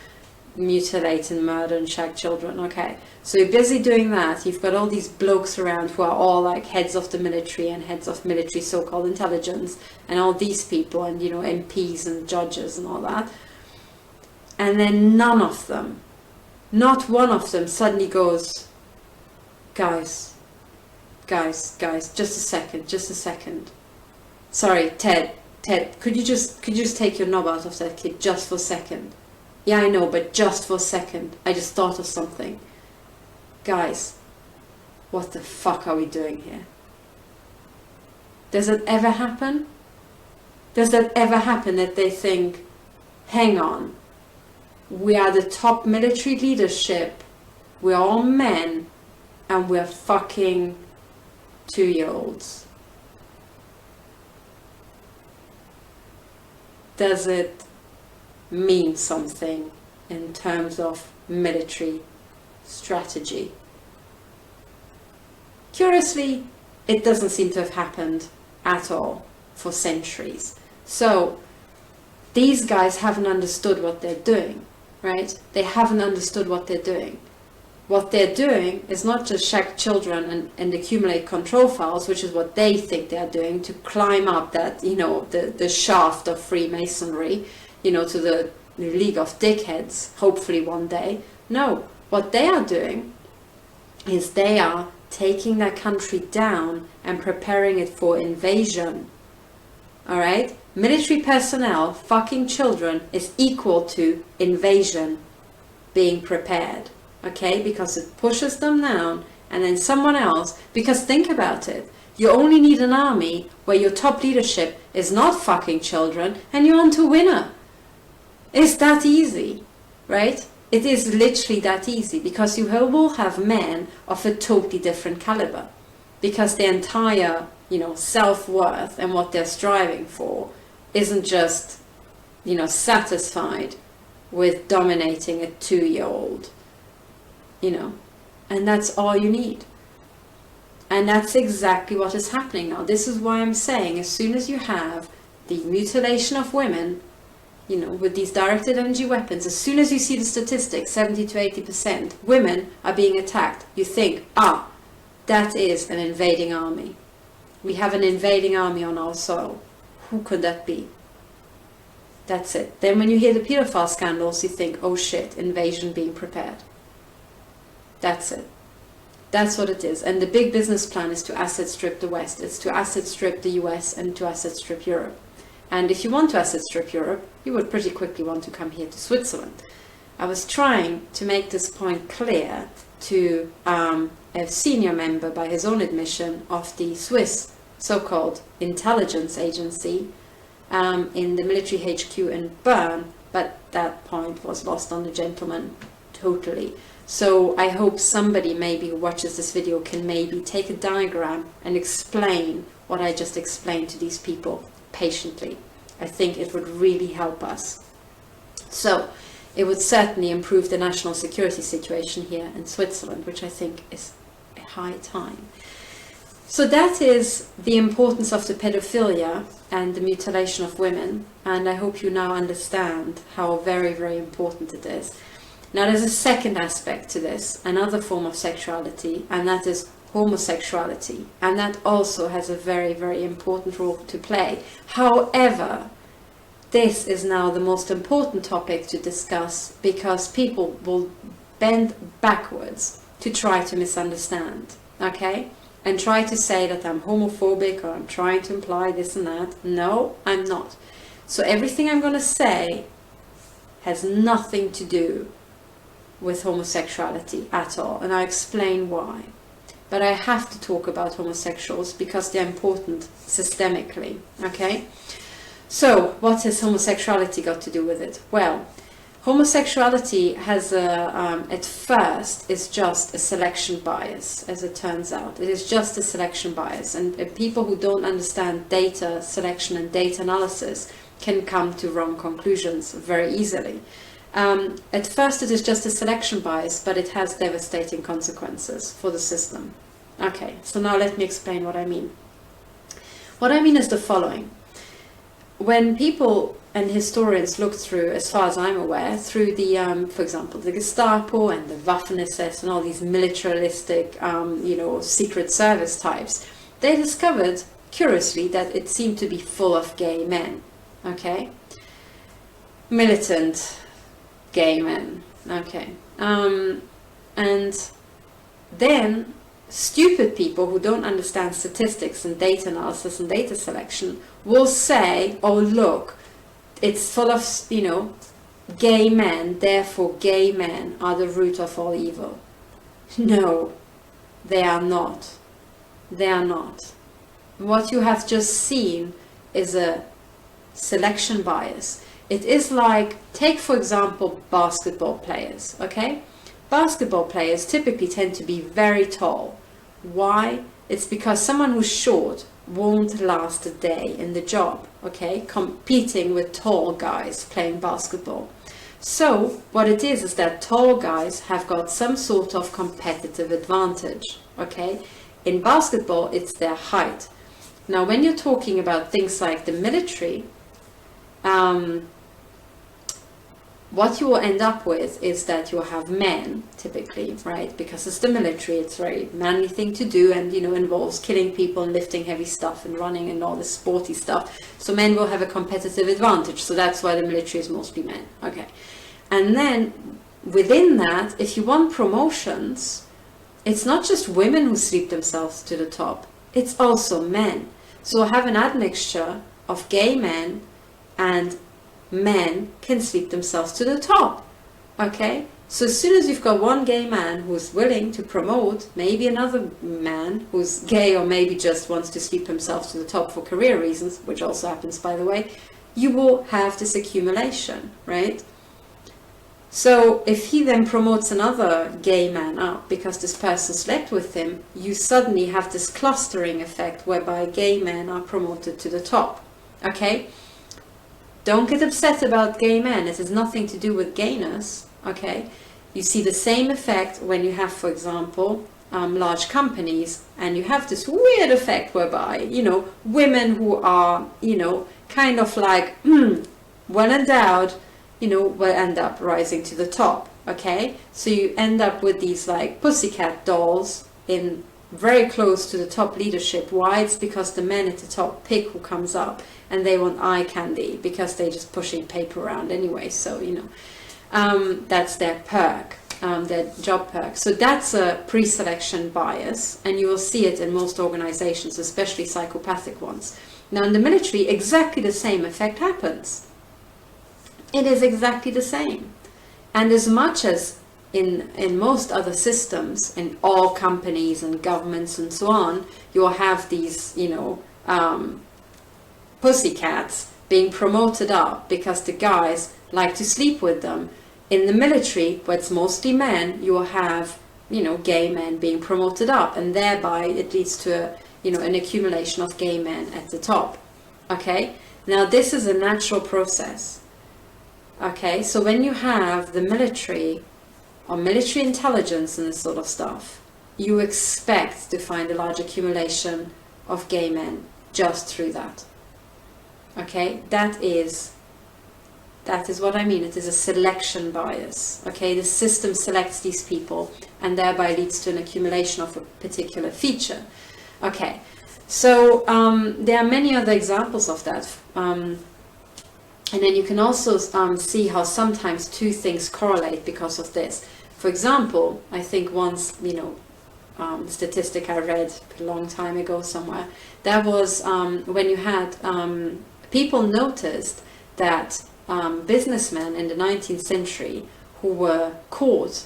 mutilate and murder and shag children, okay. So you're busy doing that. You've got all these blokes around who are all like heads of the military and heads of military so-called intelligence, and all these people, and, you know, MPs and judges and all that. And then none of them, not one of them suddenly goes, guys, just a second. Sorry, Ted, could you just take your knob out of that kid just for a second? Yeah, I know, but just for a second. I just thought of something. Guys, what the fuck are we doing here? Does it ever happen? Does that ever happen that they think, hang on, we are the top military leadership, we're all men, and we're fucking 2-year-olds? Does it mean something in terms of military strategy? Curiously, it doesn't seem to have happened at all for centuries. So these guys haven't understood what they're doing, right? They haven't understood what they're doing. What they're doing is not just shag children and accumulate control files, which is what they think they're doing, to climb up that, you know, the shaft of Freemasonry, you know, to the League of Dickheads, hopefully one day. No, what they are doing is they are taking their country down and preparing it for invasion. All right? Military personnel fucking children is equal to invasion being prepared. Okay? Because it pushes them down, and then someone else, because think about it, you only need an army where your top leadership is not fucking children and you're on to winner. It's that easy, right? It is literally that easy, because you will have men of a totally different caliber, because their entire, you know, self-worth and what they're striving for isn't just, you know, satisfied with dominating a 2-year-old, you know, and that's all you need. And that's exactly what is happening now. This is why I'm saying, as soon as you have the mutilation of women, you know, with these directed energy weapons, as soon as you see the statistics, 70 to 80% women are being attacked, you think, ah, that is an invading army. We have an invading army on our soil. Who could that be? That's it. Then when you hear the pedophile scandals, you think, oh shit, invasion being prepared. That's it. That's what it is. And the big business plan is to asset strip the West. It's to asset strip the US and to asset strip Europe. And if you want to asset strip Europe, you would pretty quickly want to come here to Switzerland. I was trying to make this point clear to a senior member, by his own admission, of the Swiss so-called intelligence agency in the military HQ in Bern, but that point was lost on the gentleman totally. So I hope somebody maybe who watches this video can maybe take a diagram and explain what I just explained to these people patiently. I think it would really help us. So it would certainly improve the national security situation here in Switzerland, which I think is a high time. So that is the importance of the pedophilia and the mutilation of women, and I hope you now understand how very, very important it is. Now there's a second aspect to this, another form of sexuality, and that is homosexuality, and that also has a very, very important role to play. However, this is now the most important topic to discuss, because people will bend backwards to try to misunderstand, okay? And try to say that I'm homophobic or I'm trying to imply this and that. No, I'm not. So everything I'm going to say has nothing to do with homosexuality at all, and I'll explain why. But I have to talk about homosexuals because they're important systemically, okay? So what has homosexuality got to do with it? Well, homosexuality has at first is just a selection bias, as it turns out. It is just a selection bias, and people who don't understand data selection and data analysis can come to wrong conclusions very easily. At first it is just a selection bias, but it has devastating consequences for the system. Okay, so now let me explain what I mean. What I mean is the following. When people and historians look through, as far as I'm aware, through the, for example, the Gestapo and the Waffen-SS and all these militaristic, secret service types, they discovered, curiously, that it seemed to be full of gay men, okay? Militant gay men, okay? And then stupid people who don't understand statistics and data analysis and data selection will say, oh look, it's full of, gay men, therefore gay men are the root of all evil. No, they are not. They are not. What you have just seen is a selection bias. It is like, take for example basketball players, okay? Basketball players typically tend to be very tall. Why? It's because someone who's short won't last a day in the job, okay? Competing with tall guys playing basketball. So what it is that tall guys have got some sort of competitive advantage, okay? In basketball, it's their height. Now, when you're talking about things like the military, what you will end up with is that you have men, typically, right? Because it's the military, it's a very manly thing to do, and, involves killing people and lifting heavy stuff and running and all this sporty stuff. So men will have a competitive advantage. So that's why the military is mostly men, okay? And then within that, if you want promotions, it's not just women who sleep themselves to the top, it's also men. So have an admixture of gay men, and men can sleep themselves to the top, okay? So as soon as you've got one gay man who's willing to promote maybe another man who's gay, or maybe just wants to sleep himself to the top for career reasons, which also happens, by the way, you will have this accumulation, right? So if he then promotes another gay man up because this person slept with him, you suddenly have this clustering effect whereby gay men are promoted to the top, okay? Don't get upset about gay men. It has nothing to do with gayness, okay? You see the same effect when you have, for example, large companies, and you have this weird effect whereby, women who are, kind of like, when in doubt, you know, will end up rising to the top. Okay, so you end up with these like pussycat dolls in very close to the top leadership. Why? It's because the men at the top pick who comes up, and they want eye candy because they're just pushing paper around anyway. So, you know, that's their perk, their job perk. So that's a pre-selection bias, and you will see it in most organizations, especially psychopathic ones. Now in the military, exactly the same effect happens. It is exactly the same. And as much as in most other systems, in all companies and governments and so on, you'll have these, you know, pussycats being promoted up because the guys like to sleep with them. In the military, where it's mostly men, you'll have, you know, gay men being promoted up, and thereby it leads to a, you know, an accumulation of gay men at the top. Okay, now this is a natural process. Okay, so when you have the military or military intelligence and this sort of stuff, you expect to find a large accumulation of gay men just through that. Okay, that is what I mean. It is a selection bias. Okay, the system selects these people and thereby leads to an accumulation of a particular feature. Okay, so there are many other examples of that. And then you can also see how sometimes two things correlate because of this. For example, I think once, you know, statistic I read a long time ago somewhere, that was when you had people noticed that businessmen in the 19th century who were caught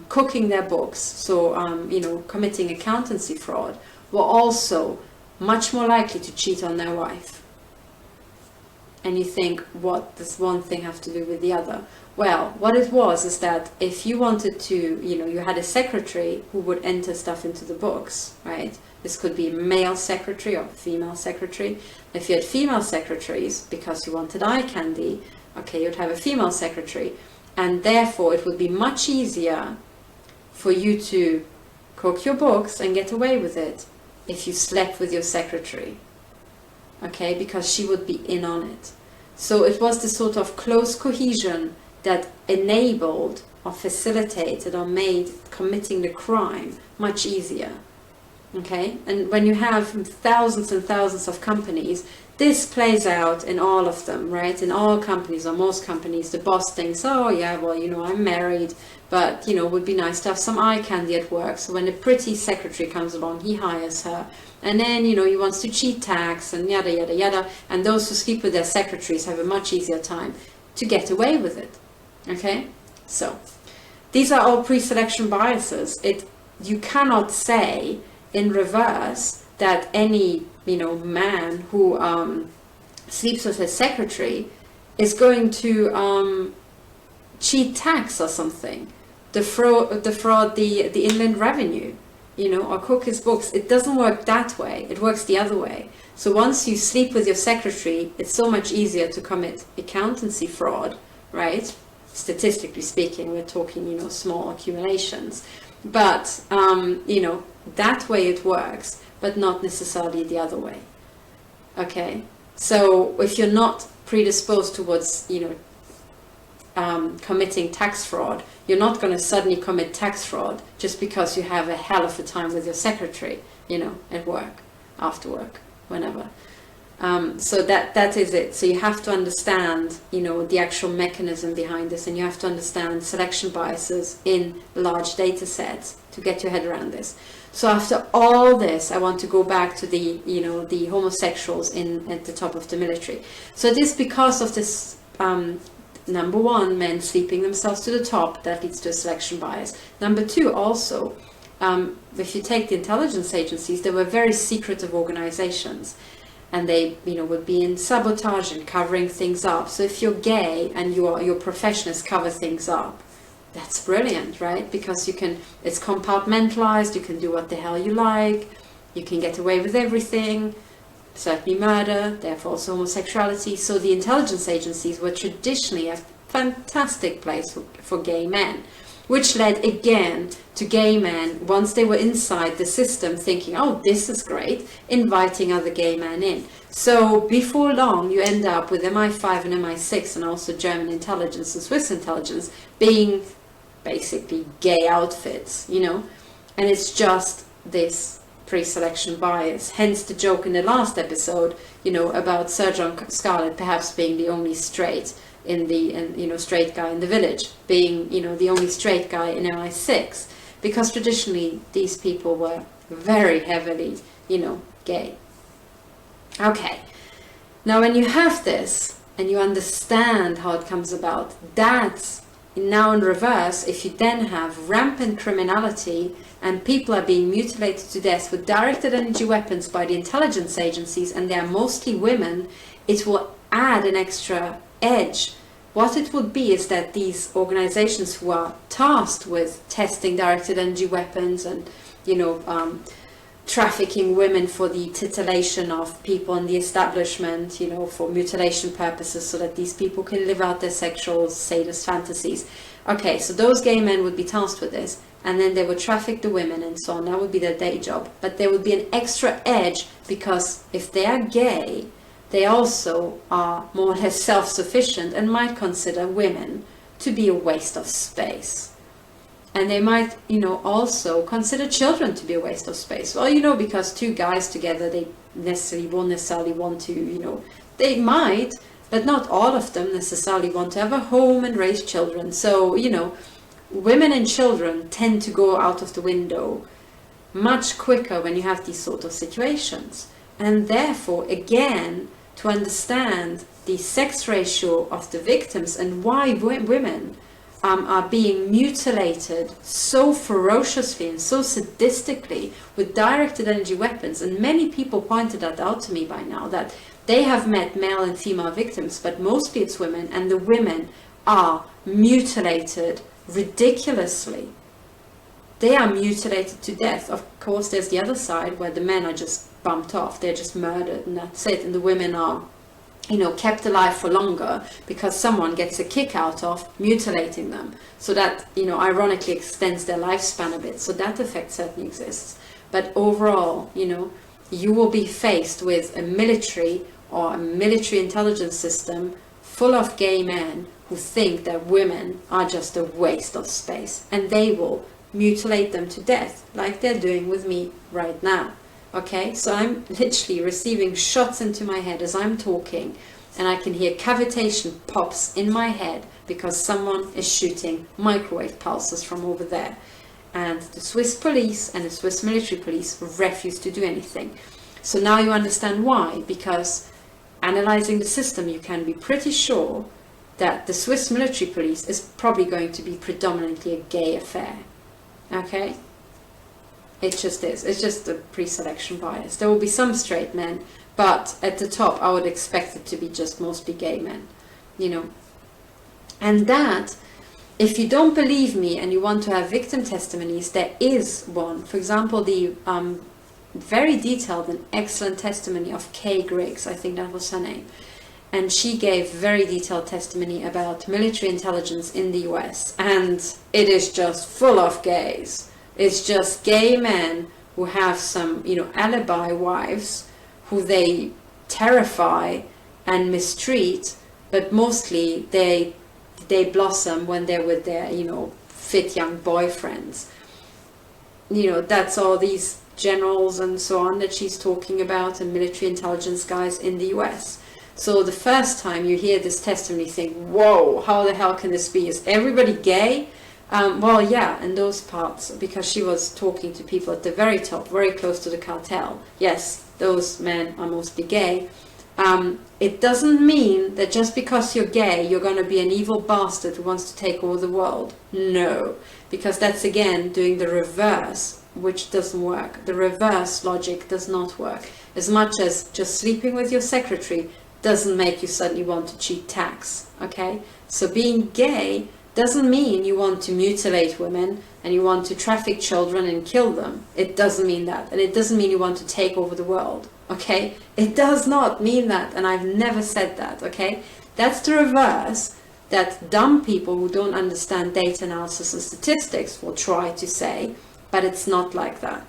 cooking their books, so you know, committing accountancy fraud, were also much more likely to cheat on their wife. And you think, what does one thing have to do with the other? Well, what it was is that if you wanted to, you know, you had a secretary who would enter stuff into the books, right? This could be a male secretary or a female secretary. If you had female secretaries, because you wanted eye candy, okay, you'd have a female secretary. And therefore, it would be much easier for you to cook your books and get away with it if you slept with your secretary. Okay, because she would be in on it. So it was this sort of close cohesion that enabled or facilitated or made committing the crime much easier. Okay, and when you have thousands and thousands of companies, this plays out in all of them, right? In all companies or most companies, the boss thinks, oh yeah, well, you know, I'm married, but, you know, it would be nice to have some eye candy at work. So when a pretty secretary comes along, he hires her. And then, you know, he wants to cheat tax and yada, yada, yada. And those who sleep with their secretaries have a much easier time to get away with it. Okay? So, these are all pre-selection biases. You cannot say in reverse that any, you know, man who sleeps with his secretary is going to cheat tax or something, defraud the inland revenue, you know, or cook his books. It doesn't work that way. It works the other way. So once you sleep with your secretary, it's so much easier to commit accountancy fraud, right? Statistically speaking, we're talking, you know, small accumulations. But, you know, that way it works, but not necessarily the other way. Okay? So if you're not predisposed towards, you know, committing tax fraud, you're not going to suddenly commit tax fraud just because you have a hell of a time with your secretary, you know, at work, after work, whenever. So that is it. So you have to understand, you know, the actual mechanism behind this, and you have to understand selection biases in large data sets to get your head around this. So after all this, I want to go back to the, you know, the homosexuals at the top of the military. So it is because of this, number one, men sleeping themselves to the top, that leads to a selection bias. Number two, also, if you take the intelligence agencies, they were very secretive organizations. And they, you know, would be in sabotage and covering things up. So if you're gay and your profession is cover things up, that's brilliant, right? Because you can, it's compartmentalized, you can do what the hell you like, you can get away with everything, certainly murder, therefore also homosexuality. So the intelligence agencies were traditionally a fantastic place for gay men, which led again to gay men, once they were inside the system, thinking, oh, this is great, inviting other gay men in. So before long, you end up with MI5 and MI6 and also German intelligence and Swiss intelligence being basically gay outfits, you know, and it's just this pre-selection bias. Hence the joke in the last episode, you know, about Sir John Scarlett perhaps being the only straight in the, you know, straight guy in the village, being, you know, the only straight guy in MI6, because traditionally these people were very heavily, you know, gay. Okay, now when you have this and you understand how it comes about, that's now in reverse. If you then have rampant criminality and people are being mutilated to death with directed energy weapons by the intelligence agencies, and they're mostly women, it will add an extra edge. What it would be is that these organizations who are tasked with testing directed energy weapons and, you know, trafficking women for the titillation of people in the establishment, you know, for mutilation purposes, so that these people can live out their sexual sadist fantasies. Okay, so those gay men would be tasked with this, and then they would traffic the women and so on. That would be their day job. But there would be an extra edge, because if they are gay, they also are more or less self-sufficient and might consider women to be a waste of space. And they might, you know, also consider children to be a waste of space. Well, you know, because two guys together, they won't necessarily want to, you know, they might, but not all of them necessarily want to have a home and raise children. So, you know, women and children tend to go out of the window much quicker when you have these sort of situations. And therefore, again, to understand the sex ratio of the victims and why women are being mutilated so ferociously and so sadistically with directed energy weapons. And many people pointed that out to me by now, that they have met male and female victims, but mostly it's women, and the women are mutilated ridiculously. They are mutilated to death. Of course, there's the other side where the men are just bumped off, they're just murdered, and that's it. And the women are, you know, kept alive for longer because someone gets a kick out of mutilating them. So that, you know, ironically extends their lifespan a bit. So that effect certainly exists. But overall, you know, you will be faced with a military or a military intelligence system full of gay men who think that women are just a waste of space, and they will mutilate them to death like they're doing with me right now. Okay, so I'm literally receiving shots into my head as I'm talking, and I can hear cavitation pops in my head because someone is shooting microwave pulses from over there. And the Swiss police and the Swiss military police refuse to do anything. So now you understand why, because analyzing the system, you can be pretty sure that the Swiss military police is probably going to be predominantly a gay affair. Okay? It just is. It's just a pre-selection bias. There will be some straight men, but at the top I would expect it to be just mostly gay men, you know. And that, if you don't believe me and you want to have victim testimonies, there is one. For example, the very detailed and excellent testimony of Kay Griggs, I think that was her name. And she gave very detailed testimony about military intelligence in the US. And it is just full of gays. It's just gay men who have some, you know, alibi wives who they terrify and mistreat, but mostly they blossom when they're with their, you know, fit young boyfriends. You know, that's all these generals and so on that she's talking about, and military intelligence guys in the US. So the first time you hear this testimony, you think, whoa, how the hell can this be? Is everybody gay? Well, yeah, in those parts, because she was talking to people at the very top, very close to the cartel. Yes, those men are mostly gay. It doesn't mean that just because you're gay, you're going to be an evil bastard who wants to take over the world. No, because that's, again, doing the reverse, which doesn't work. The reverse logic does not work. As much as just sleeping with your secretary doesn't make you suddenly want to cheat tax, okay? So being gay doesn't mean you want to mutilate women and you want to traffic children and kill them. It doesn't mean that. And it doesn't mean you want to take over the world, okay? It does not mean that, and I've never said that, okay? That's the reverse that dumb people who don't understand data analysis and statistics will try to say, but it's not like that.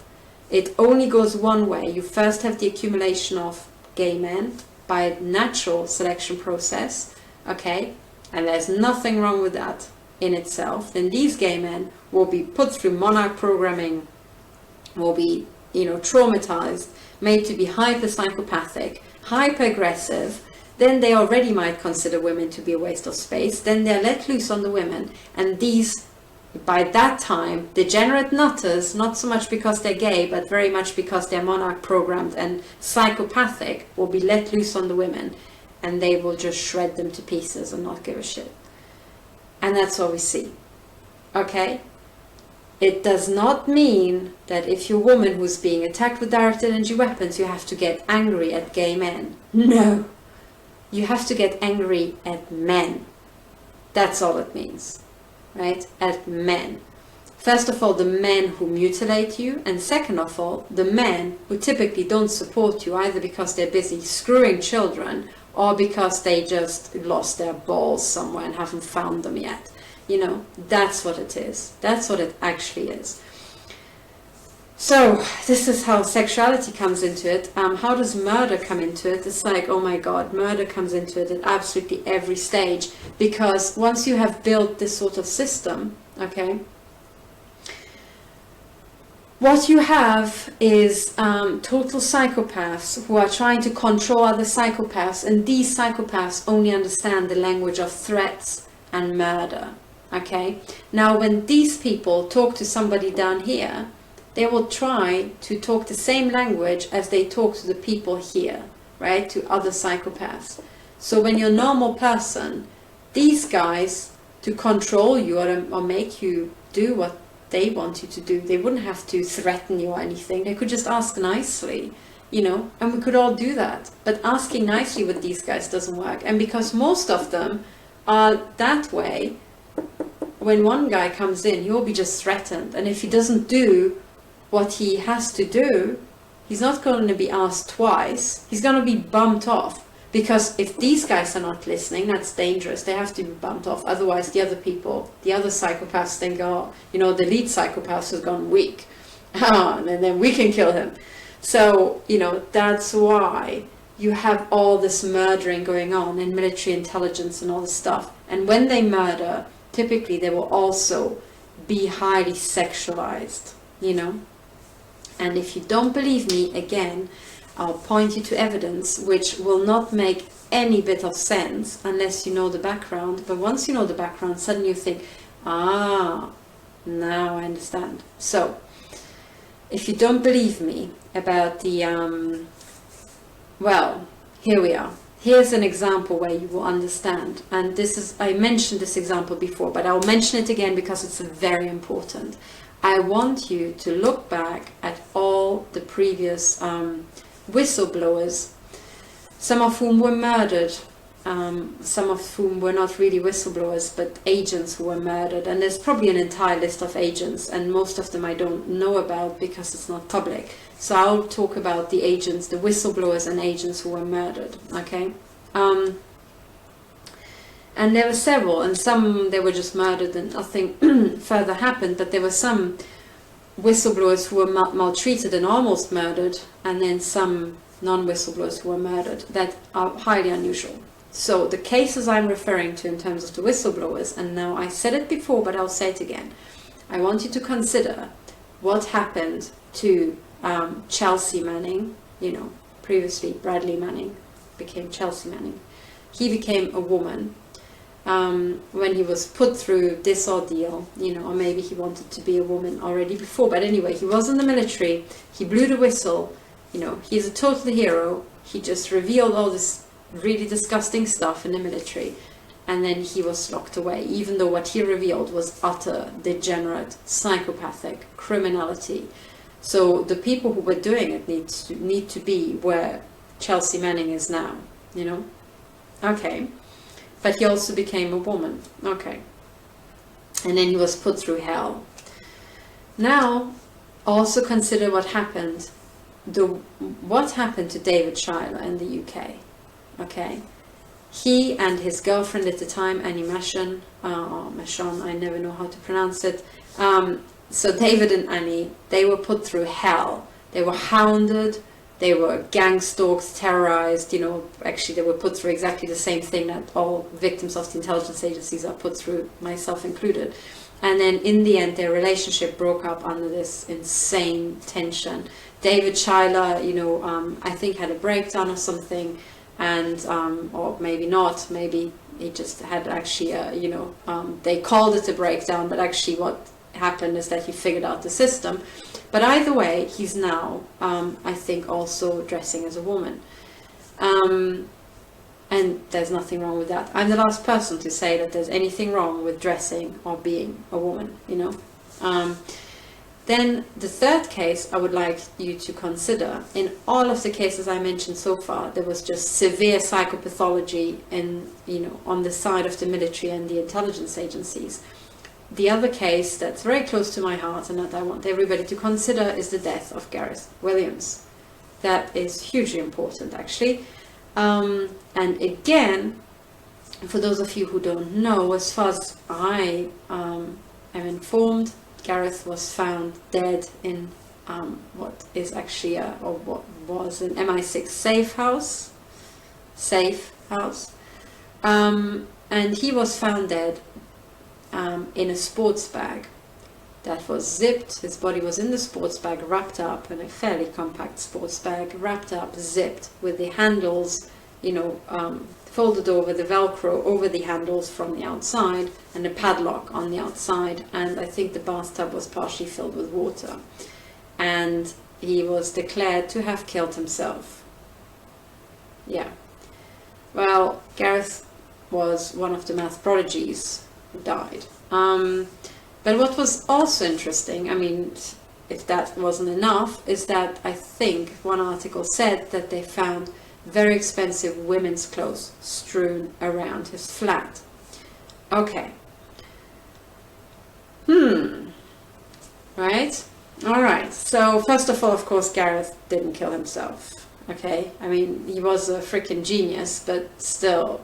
It only goes one way. You first have the accumulation of gay men by a natural selection process, okay? And there's nothing wrong with that in itself. Then these gay men will be put through Monarch programming, will be, you know, traumatized, made to be hyper-psychopathic, hyper-aggressive. Then they already might consider women to be a waste of space. Then they're let loose on the women. And these, by that time, degenerate nutters, not so much because they're gay, but very much because they're Monarch programmed and psychopathic, will be let loose on the women. And they will just shred them to pieces and not give a shit. And that's what we see. Okay? It does not mean that if you're a woman who's being attacked with directed energy weapons, you have to get angry at gay men. No. You have to get angry at men. That's all it means. Right? At men. First of all, the men who mutilate you, and second of all, the men who typically don't support you, either because they're busy screwing children or because they just lost their balls somewhere and haven't found them yet. You know, that's what it is. That's what it actually is. So this is how sexuality comes into it. How does murder come into it? It's like, oh my God, murder comes into it at absolutely every stage. Because once you have built this sort of system, okay, what you have is total psychopaths who are trying to control other psychopaths. And these psychopaths only understand the language of threats and murder. Okay, now when these people talk to somebody down here, they will try to talk the same language as they talk to the people here, right? To other psychopaths. So when you're a normal person, these guys, to control you or make you do what they want you to do, they wouldn't have to threaten you or anything. They could just ask nicely, you know, and we could all do that. But asking nicely with these guys doesn't work. And because most of them are that way, when one guy comes in, he will be just threatened. And if he doesn't do what he has to do, he's not going to be asked twice. He's going to be bumped off. Because if these guys are not listening, that's dangerous. They have to be bumped off. Otherwise, the other people, the other psychopaths think, oh, you know, the lead psychopath has gone weak. And then we can kill him. So, you know, that's why you have all this murdering going on in military intelligence and all this stuff. And when they murder, typically they will also be highly sexualized, you know. And if you don't believe me, again, I'll point you to evidence which will not make any bit of sense unless you know the background. But once you know the background, suddenly you think, ah, now I understand. So, if you don't believe me about the, well, here we are. Here's an example where you will understand. And this is, I mentioned this example before, but I'll mention it again because it's very important. I want you to look back at all the previous whistleblowers, some of whom were murdered, some of whom were not really whistleblowers, but agents who were murdered. And there's probably an entire list of agents, and most of them I don't know about because it's not public. So I'll talk about the agents, the whistleblowers and agents who were murdered, okay? And there were several, and some they were just murdered and nothing further happened, but there were some whistleblowers who were maltreated and almost murdered, and then some non-whistleblowers who were murdered. That are highly unusual. So the cases I'm referring to in terms of the whistleblowers, and now I said it before, but I'll say it again. I want you to consider what happened to Chelsea Manning, you know, previously Bradley Manning became Chelsea Manning. He became a woman when he was put through this ordeal, you know, or maybe he wanted to be a woman already before, but anyway, he was in the military, he blew the whistle, you know, he's a total hero, he just revealed all this really disgusting stuff in the military, and then he was locked away, even though what he revealed was utter, degenerate, psychopathic criminality. So the people who were doing it need to be where Chelsea Manning is now, you know? Okay. But he also became a woman. Okay. And then he was put through hell. Now, also consider what happened. What happened to David Shayler in the UK. Okay. He and his girlfriend at the time, Annie Machon, I never know how to pronounce it. So David and Annie, they were put through hell. They were hounded, they were gang stalked, terrorized, you know, actually they were put through exactly the same thing that all victims of the intelligence agencies are put through, myself included. And then in the end, their relationship broke up under this insane tension. David Shayler, you know, I think had a breakdown or something, and or maybe not, maybe he just had actually, you know, they called it a breakdown, but actually what happened is that he figured out the system. But either way, he's now, I think, also dressing as a woman. And there's nothing wrong with that. I'm the last person to say that there's anything wrong with dressing or being a woman, you know. Then the third case I would like you to consider, in all of the cases I mentioned so far, there was just severe psychopathology in, you know, on the side of the military and the intelligence agencies. The other case that's very close to my heart and that I want everybody to consider is the death of Gareth Williams. That is hugely important, actually. And again, for those of you who don't know, as far as I am informed, Gareth was found dead in what is actually or what was an MI6 safe house. And he was found dead in a sports bag that was zipped. His body was in the sports bag, wrapped up in a fairly compact sports bag, wrapped up, zipped, with the handles, you know, folded over, the Velcro over the handles from the outside, and a padlock on the outside. And I think the bathtub was partially filled with water. And he was declared to have killed himself. Yeah. Well, Gareth was one of the math prodigies who died. But what was also interesting, I mean, if that wasn't enough, is that I think one article said that they found very expensive women's clothes strewn around his flat. Okay. Right? Alright. So, first of all, of course, Gareth didn't kill himself. Okay, I mean, he was a freaking genius, but still,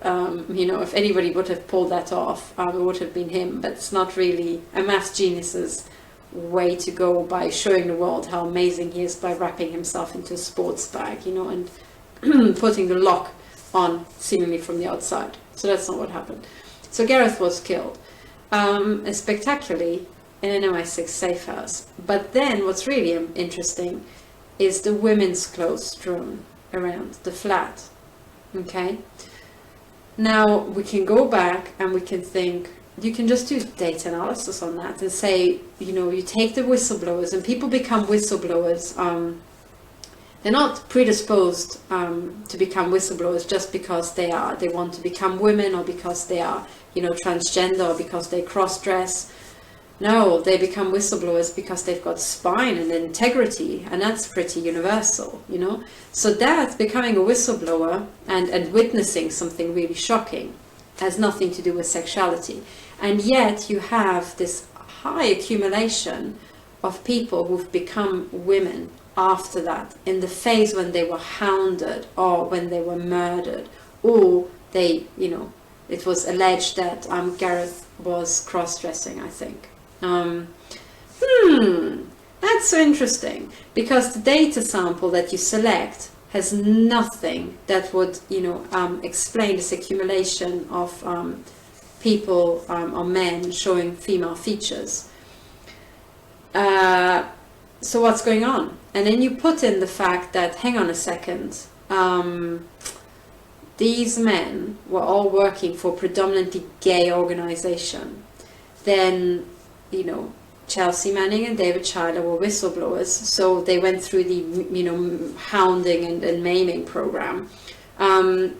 you know, if anybody would have pulled that off, it would have been him. But it's not really a math genius's way to go by showing the world how amazing he is by wrapping himself into a sports bag, you know, and putting the lock on seemingly from the outside. So that's not what happened. So Gareth was killed, spectacularly, in an MI6 safe house. But then what's really interesting is the women's clothes strewn around the flat. Okay? Now, we can go back and we can think, you can just do data analysis on that and say, you know, you take the whistleblowers, and people become whistleblowers. They're not predisposed to become whistleblowers just because they want to become women, or because they are, you know, transgender, or because they cross-dress. No, they become whistleblowers because they've got spine and integrity, and that's pretty universal, you know. So that becoming a whistleblower and witnessing something really shocking has nothing to do with sexuality. And yet you have this high accumulation of people who've become women after that, in the phase when they were hounded, or when they were murdered, or they, you know, it was alleged that Gareth was cross-dressing, I think. That's so interesting, because the data sample that you select has nothing that would, you know, explain this accumulation of people or men showing female features. So what's going on? And then you put in the fact that, hang on a second, these men were all working for predominantly gay organization. Then, you know, Chelsea Manning and David Shayler were whistleblowers, so they went through the, you know, hounding and maiming program. And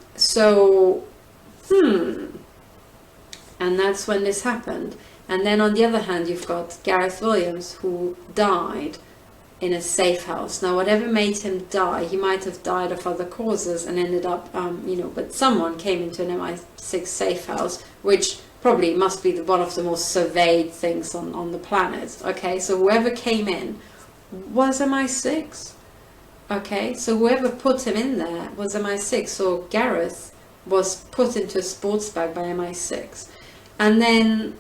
that's when this happened. And then on the other hand, you've got Gareth Williams, who died in a safe house. Now, whatever made him die, he might have died of other causes and ended up, you know, but someone came into an MI6 safe house, which probably must be one of the most surveyed things on the planet. Okay, so whoever came in was MI6. Okay, so whoever put him in there was MI6. So Gareth was put into a sports bag by MI6. And then,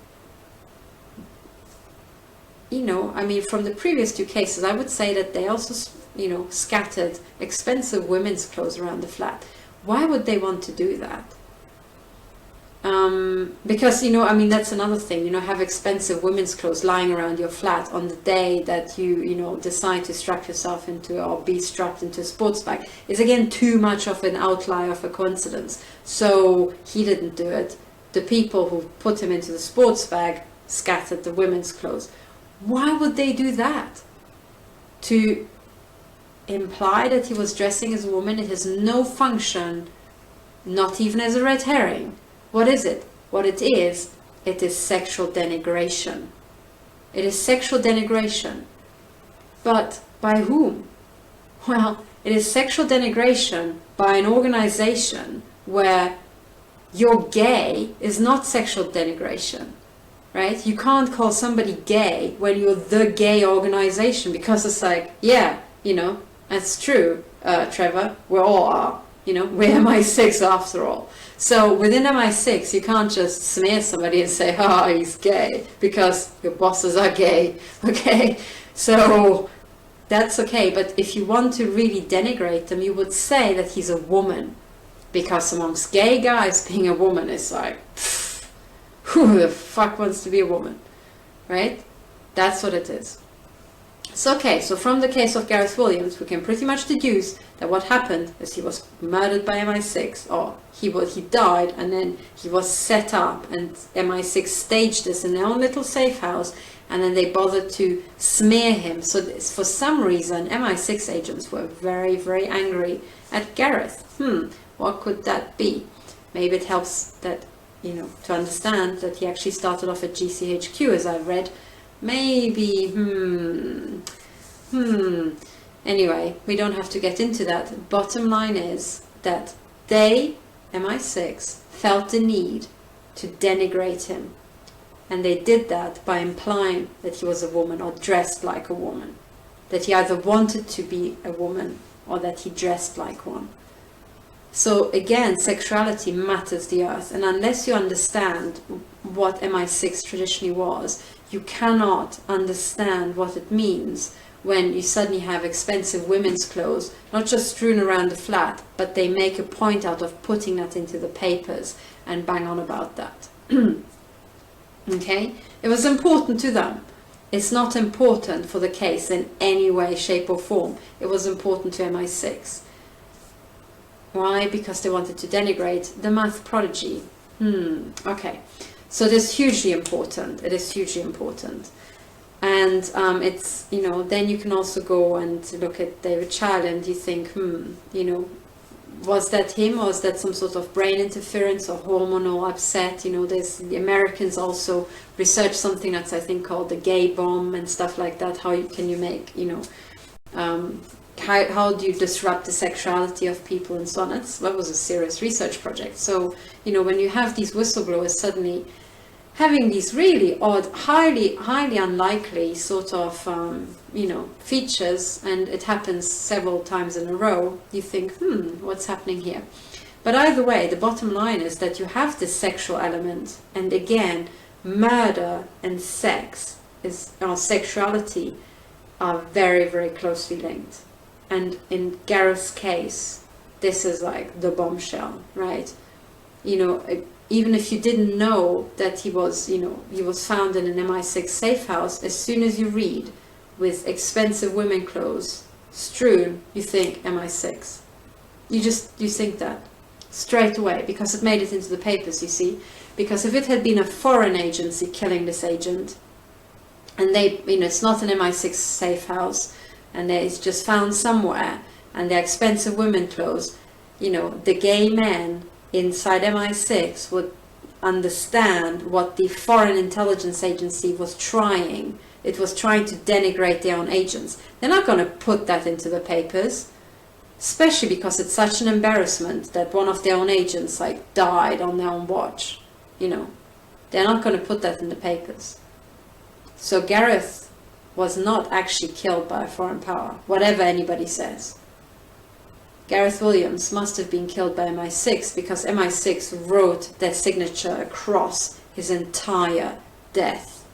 you know, I mean, from the previous 2 cases, I would say that they also, you know, scattered expensive women's clothes around the flat. Why would they want to do that? Because, you know, I mean, that's another thing, you know, have expensive women's clothes lying around your flat on the day that you know, decide to strap yourself into, or be strapped into a sports bag, is again too much of an outlier of a coincidence. So he didn't do it. The people who put him into the sports bag scattered the women's clothes. Why would they do that? To imply that he was dressing as a woman? It has no function, not even as a red herring. What is it? What it is sexual denigration. It is sexual denigration. But by whom? Well, it is sexual denigration by an organization where you're gay is not sexual denigration, right? You can't call somebody gay when you're the gay organization, because it's like, yeah, you know, that's true, Trevor, we all are, you know, we're MI6 after all. So within MI6, you can't just smear somebody and say, oh, he's gay, because your bosses are gay, okay? So that's okay, but if you want to really denigrate them, you would say that he's a woman, because amongst gay guys, being a woman is like, pfft, who the fuck wants to be a woman, right? That's what it is. So, okay, so from the case of Gareth Williams, we can pretty much deduce that what happened is he was murdered by MI6, or he died, and then he was set up, and MI6 staged this in their own little safe house, and then they bothered to smear him. So for some reason, MI6 agents were very, very angry at Gareth. What could that be? Maybe it helps that, you know, to understand that he actually started off at GCHQ, as I've read. Maybe, Anyway, we don't have to get into that. Bottom line is that they, MI6, felt the need to denigrate him. And they did that by implying that he was a woman or dressed like a woman. That he either wanted to be a woman or that he dressed like one. So again, sexuality matters the earth. And unless you understand what MI6 traditionally was, you cannot understand what it means when you suddenly have expensive women's clothes, not just strewn around the flat, but they make a point out of putting that into the papers and bang on about that. Okay? It was important to them. It's not important for the case in any way, shape or form. It was important to MI6. Why? Because they wanted to denigrate the math prodigy. Okay. So it is hugely important. It is hugely important. And it's, you know, then you can also go and look at David Child and you think, you know, was that him, or was that some sort of brain interference or hormonal upset? You know, there's the Americans also research something that's, I think, called the gay bomb and stuff like that. How can you make, you know, how do you disrupt the sexuality of people and so on? That was a serious research project. So, you know, when you have these whistleblowers suddenly having these really odd, highly unlikely sort of, you know, features, and it happens several times in a row, you think, what's happening here? But either way, the bottom line is that you have this sexual element, and again, murder and sex or sexuality are very, very closely linked. And in Gareth's case, this is like the bombshell, right? You know, even if you didn't know that he was, you know, he was found in an MI6 safe house, as soon as you read with expensive women clothes strewn, you think MI6. You think that straight away, because it made it into the papers, you see. Because if it had been a foreign agency killing this agent, and they, you know, it's not an MI6 safe house, and it's just found somewhere, and they're expensive women clothes, you know, the gay men inside MI6 would understand what the foreign intelligence agency was trying. It was trying to denigrate their own agents. They're not going to put that into the papers, especially because it's such an embarrassment that one of their own agents like died on their own watch. You know, they're not going to put that in the papers. So Gareth was not actually killed by a foreign power, whatever anybody says. Gareth Williams must have been killed by MI6 because MI6 wrote their signature across his entire death.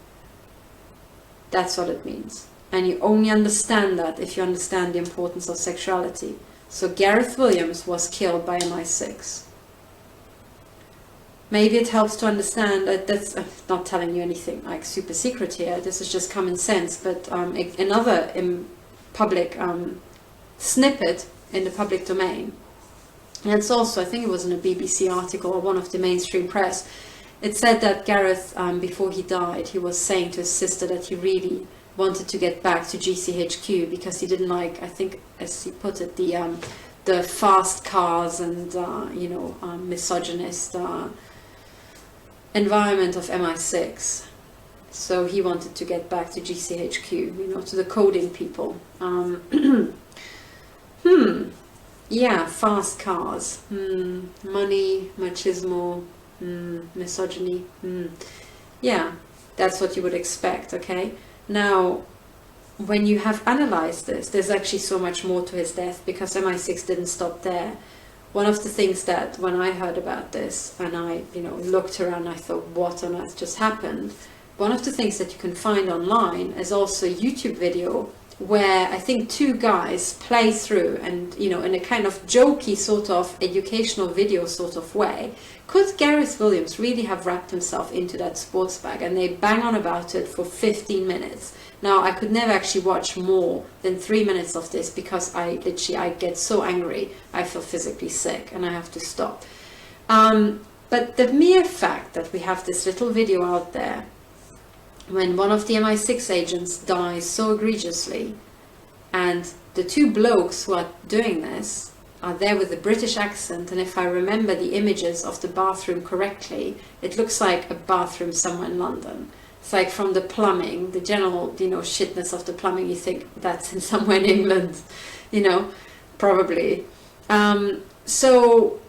That's what it means. And you only understand that if you understand the importance of sexuality. So Gareth Williams was killed by MI6. Maybe it helps to understand that that's not telling you anything like super secret here. This is just common sense. But another public snippet in the public domain, and it's also, I think it was in a BBC article or one of the mainstream press, it said that Gareth, before he died, he was saying to his sister that he really wanted to get back to GCHQ because he didn't like, I think, as he put it, the fast cars and misogynist environment of MI6. So he wanted to get back to GCHQ, to the coding people. Yeah, fast cars. Money, machismo, misogyny. Yeah, that's what you would expect, okay? Now, when you have analyzed this, there's actually so much more to his death because MI6 didn't stop there. One of the things that when I heard about this and I, looked around, I thought, what on earth just happened? One of the things that you can find online is also a YouTube video where I think two guys play through and, in a kind of jokey sort of educational video sort of way, could Gareth Williams really have wrapped himself into that sports bag? And they bang on about it for 15 minutes. Now, I could never actually watch more than 3 minutes of this because I get so angry, I feel physically sick and I have to stop. But the mere fact that we have this little video out there when one of the MI6 agents dies so egregiously, and the two blokes who are doing this are there with a British accent, and if I remember the images of the bathroom correctly, it looks like a bathroom somewhere in London. It's like from the plumbing, the general, shitness of the plumbing, you think that's in somewhere in England, probably. So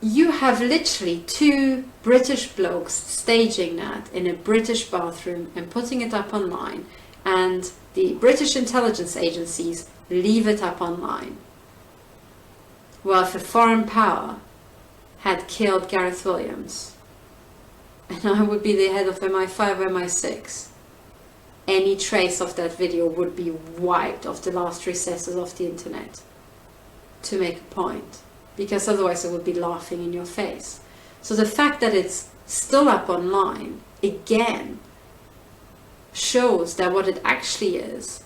you have literally two British blokes staging that in a British bathroom and putting it up online, and the British intelligence agencies leave it up online. Well, if a foreign power had killed Gareth Williams, and I would be the head of MI5 or MI6, any trace of that video would be wiped off the last recesses of the internet to make a point, because otherwise it would be laughing in your face. So the fact that it's still up online, again, shows that what it actually is,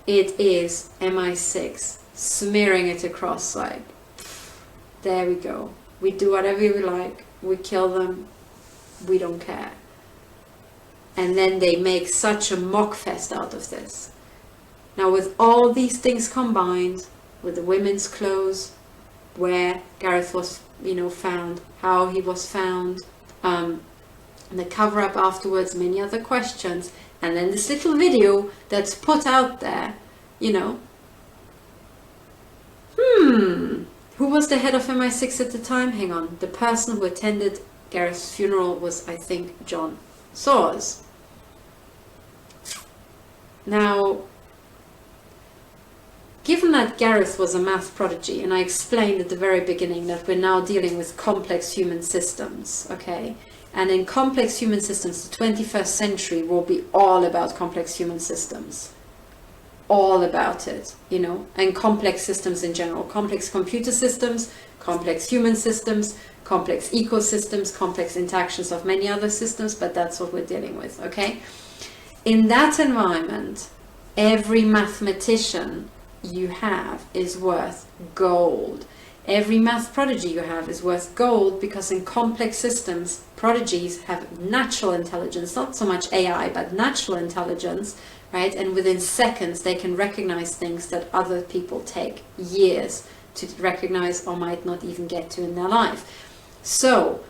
it is MI6 smearing it across like, there we go. We do whatever we like, we kill them, we don't care. And then they make such a mockfest out of this. Now with all these things combined, with the women's clothes, where Gareth was, found, how he was found, the cover-up afterwards, many other questions, and then this little video that's put out there, who was the head of MI6 at the time? Hang on. The person who attended Gareth's funeral was, I think, John Soares. Now, given that Gareth was a math prodigy, and I explained at the very beginning that we're now dealing with complex human systems, okay? And in complex human systems, the 21st century will be all about complex human systems. All about it, and complex systems in general. Complex computer systems, complex human systems, complex ecosystems, complex interactions of many other systems, but that's what we're dealing with, okay? In that environment, every mathematician you have is worth gold. Every math prodigy you have is worth gold, because in complex systems, prodigies have natural intelligence, not so much AI, but natural intelligence, right? And within seconds, they can recognize things that other people take years to recognize or might not even get to in their life. So,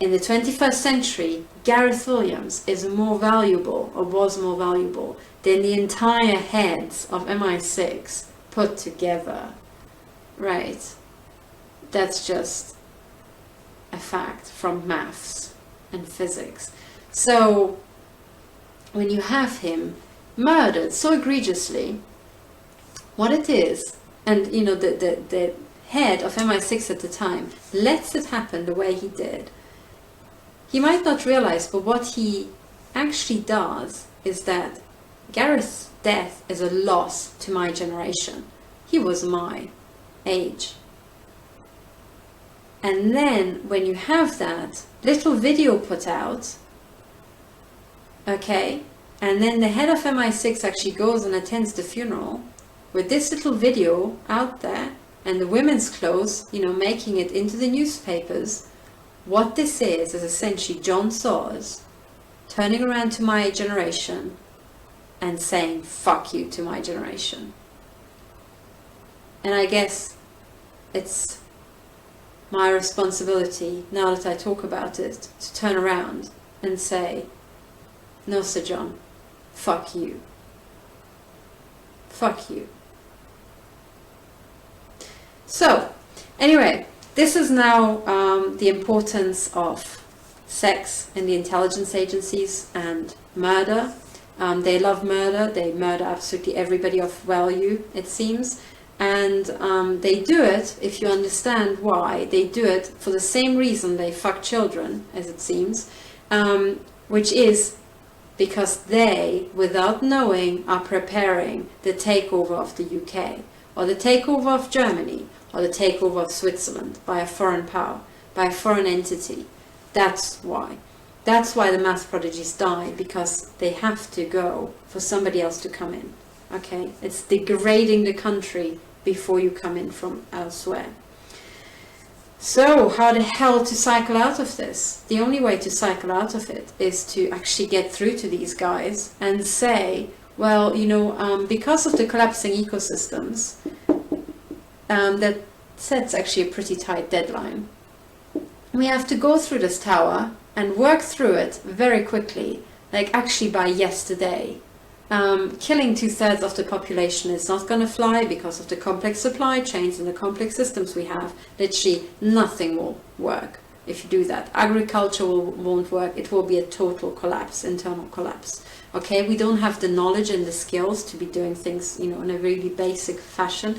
in the 21st century, Gareth Williams is more valuable, or was more valuable, than the entire heads of MI6 put together, right? That's just a fact from maths and physics. So, when you have him murdered so egregiously, what it is, and you know, the head of MI6 at the time lets it happen the way he did, he might not realize, but what he actually does is that Gareth's death is a loss to my generation. He was my age. And then when you have that little video put out, okay, and then the head of MI6 actually goes and attends the funeral with this little video out there, and the women's clothes, you know, making it into the newspapers, what this is essentially John Soros turning around to my generation and saying, fuck you to my generation. And I guess it's my responsibility, now that I talk about it, to turn around and say, no, Sir John, fuck you. Fuck you. So, anyway, this is now the importance of sex in the intelligence agencies and murder. They love murder. They murder absolutely everybody of value, it seems. And they do it, if you understand why, they do it for the same reason they fuck children, as it seems, which is because they, without knowing, are preparing the takeover of the UK, or the takeover of Germany, or the takeover of Switzerland by a foreign power, by a foreign entity. That's why. That's why the mass prodigies die, because they have to go for somebody else to come in. Okay? It's degrading the country before you come in from elsewhere. So, how the hell to cycle out of this? The only way to cycle out of it is to actually get through to these guys and say, well, you know, because of the collapsing ecosystems, that sets actually a pretty tight deadline. We have to go through this tower and work through it very quickly, like actually by yesterday. Killing 2/3 of the population is not going to fly because of the complex supply chains and the complex systems we have. Literally nothing will work if you do that. Agriculture won't work. It will be a total collapse, internal collapse. Okay, we don't have the knowledge and the skills to be doing things, you know, in a really basic fashion.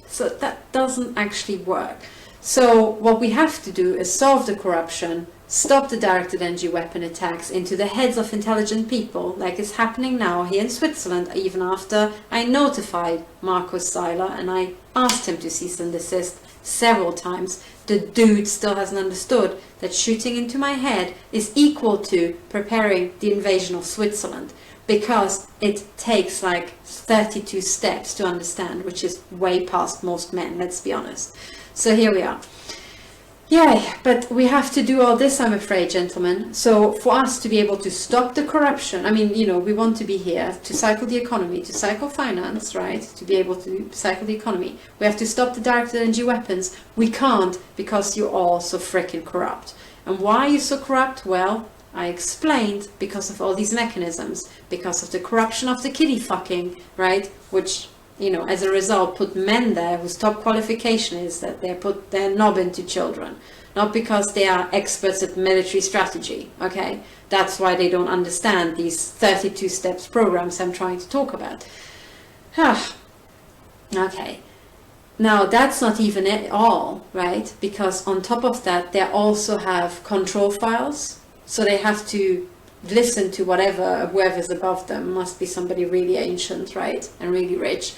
So that doesn't actually work. So what we have to do is solve the corruption, stop the directed energy weapon attacks into the heads of intelligent people, like it's happening now here in Switzerland, even after I notified Markus Seiler and I asked him to cease and desist several times. The dude still hasn't understood that shooting into my head is equal to preparing the invasion of Switzerland, because it takes like 32 steps to understand, which is way past most men, let's be honest. So here we are. Yeah, but we have to do all this, I'm afraid, gentlemen. So for us to be able to stop the corruption, I mean, you know, we want to be here to cycle the economy, to cycle finance, right? To be able to cycle the economy. We have to stop the directed energy weapons. We can't, because you're all so freaking corrupt. And why are you so corrupt? Well, I explained, because of all these mechanisms, because of the corruption of the kiddie fucking, right? Which, you know, as a result, put men there whose top qualification is that they put their knob into children. Not because they are experts at military strategy, okay? That's why they don't understand these 32 steps programs I'm trying to talk about. Okay. Now, that's not even it all, right? Because on top of that, they also have control files. So they have to listen to whoever's above them. Must be somebody really ancient, right? And really rich.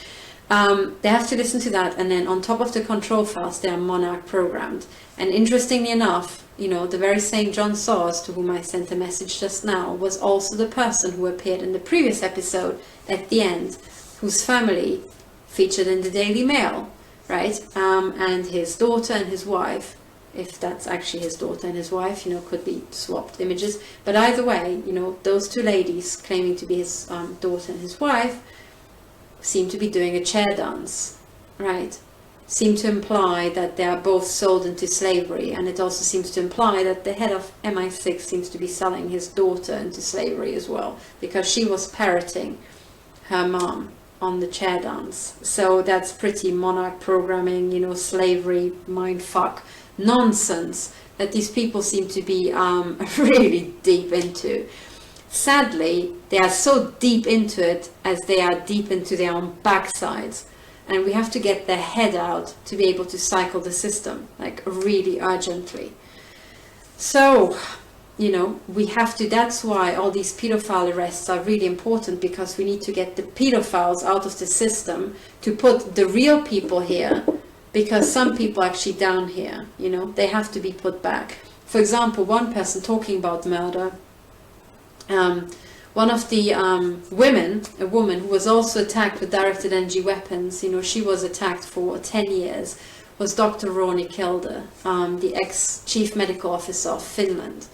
They have to listen to that. And then on top of the control files, they are Monarch programmed. And interestingly enough, you know, the very same John Soros, to whom I sent a message just now, was also the person who appeared in the previous episode at the end, whose family featured in the Daily Mail, right? And his daughter and his wife, if that's actually his daughter and his wife, you know, could be swapped images. But either way, you know, those two ladies claiming to be his daughter and his wife seem to be doing a chair dance, right? Seem to imply that they are both sold into slavery, and it also seems to imply that the head of MI6 seems to be selling his daughter into slavery as well, because she was parroting her mom on the chair dance. So that's pretty Monarch programming, you know, slavery, mindfuck nonsense that these people seem to be really deep into. Sadly, they are so deep into it as they are deep into their own backsides. and we have to get their head out to be able to cycle the system, like really urgently. So, you know, we have to, that's why all these pedophile arrests are really important, because we need to get the pedophiles out of the system to put the real people here, because some people actually down here, you know, they have to be put back. For example, one person talking about murder, one of the women, a woman who was also attacked with directed energy weapons, you know, she was attacked for 10 years, was Dr. Rauni, the ex-chief medical officer of Finland.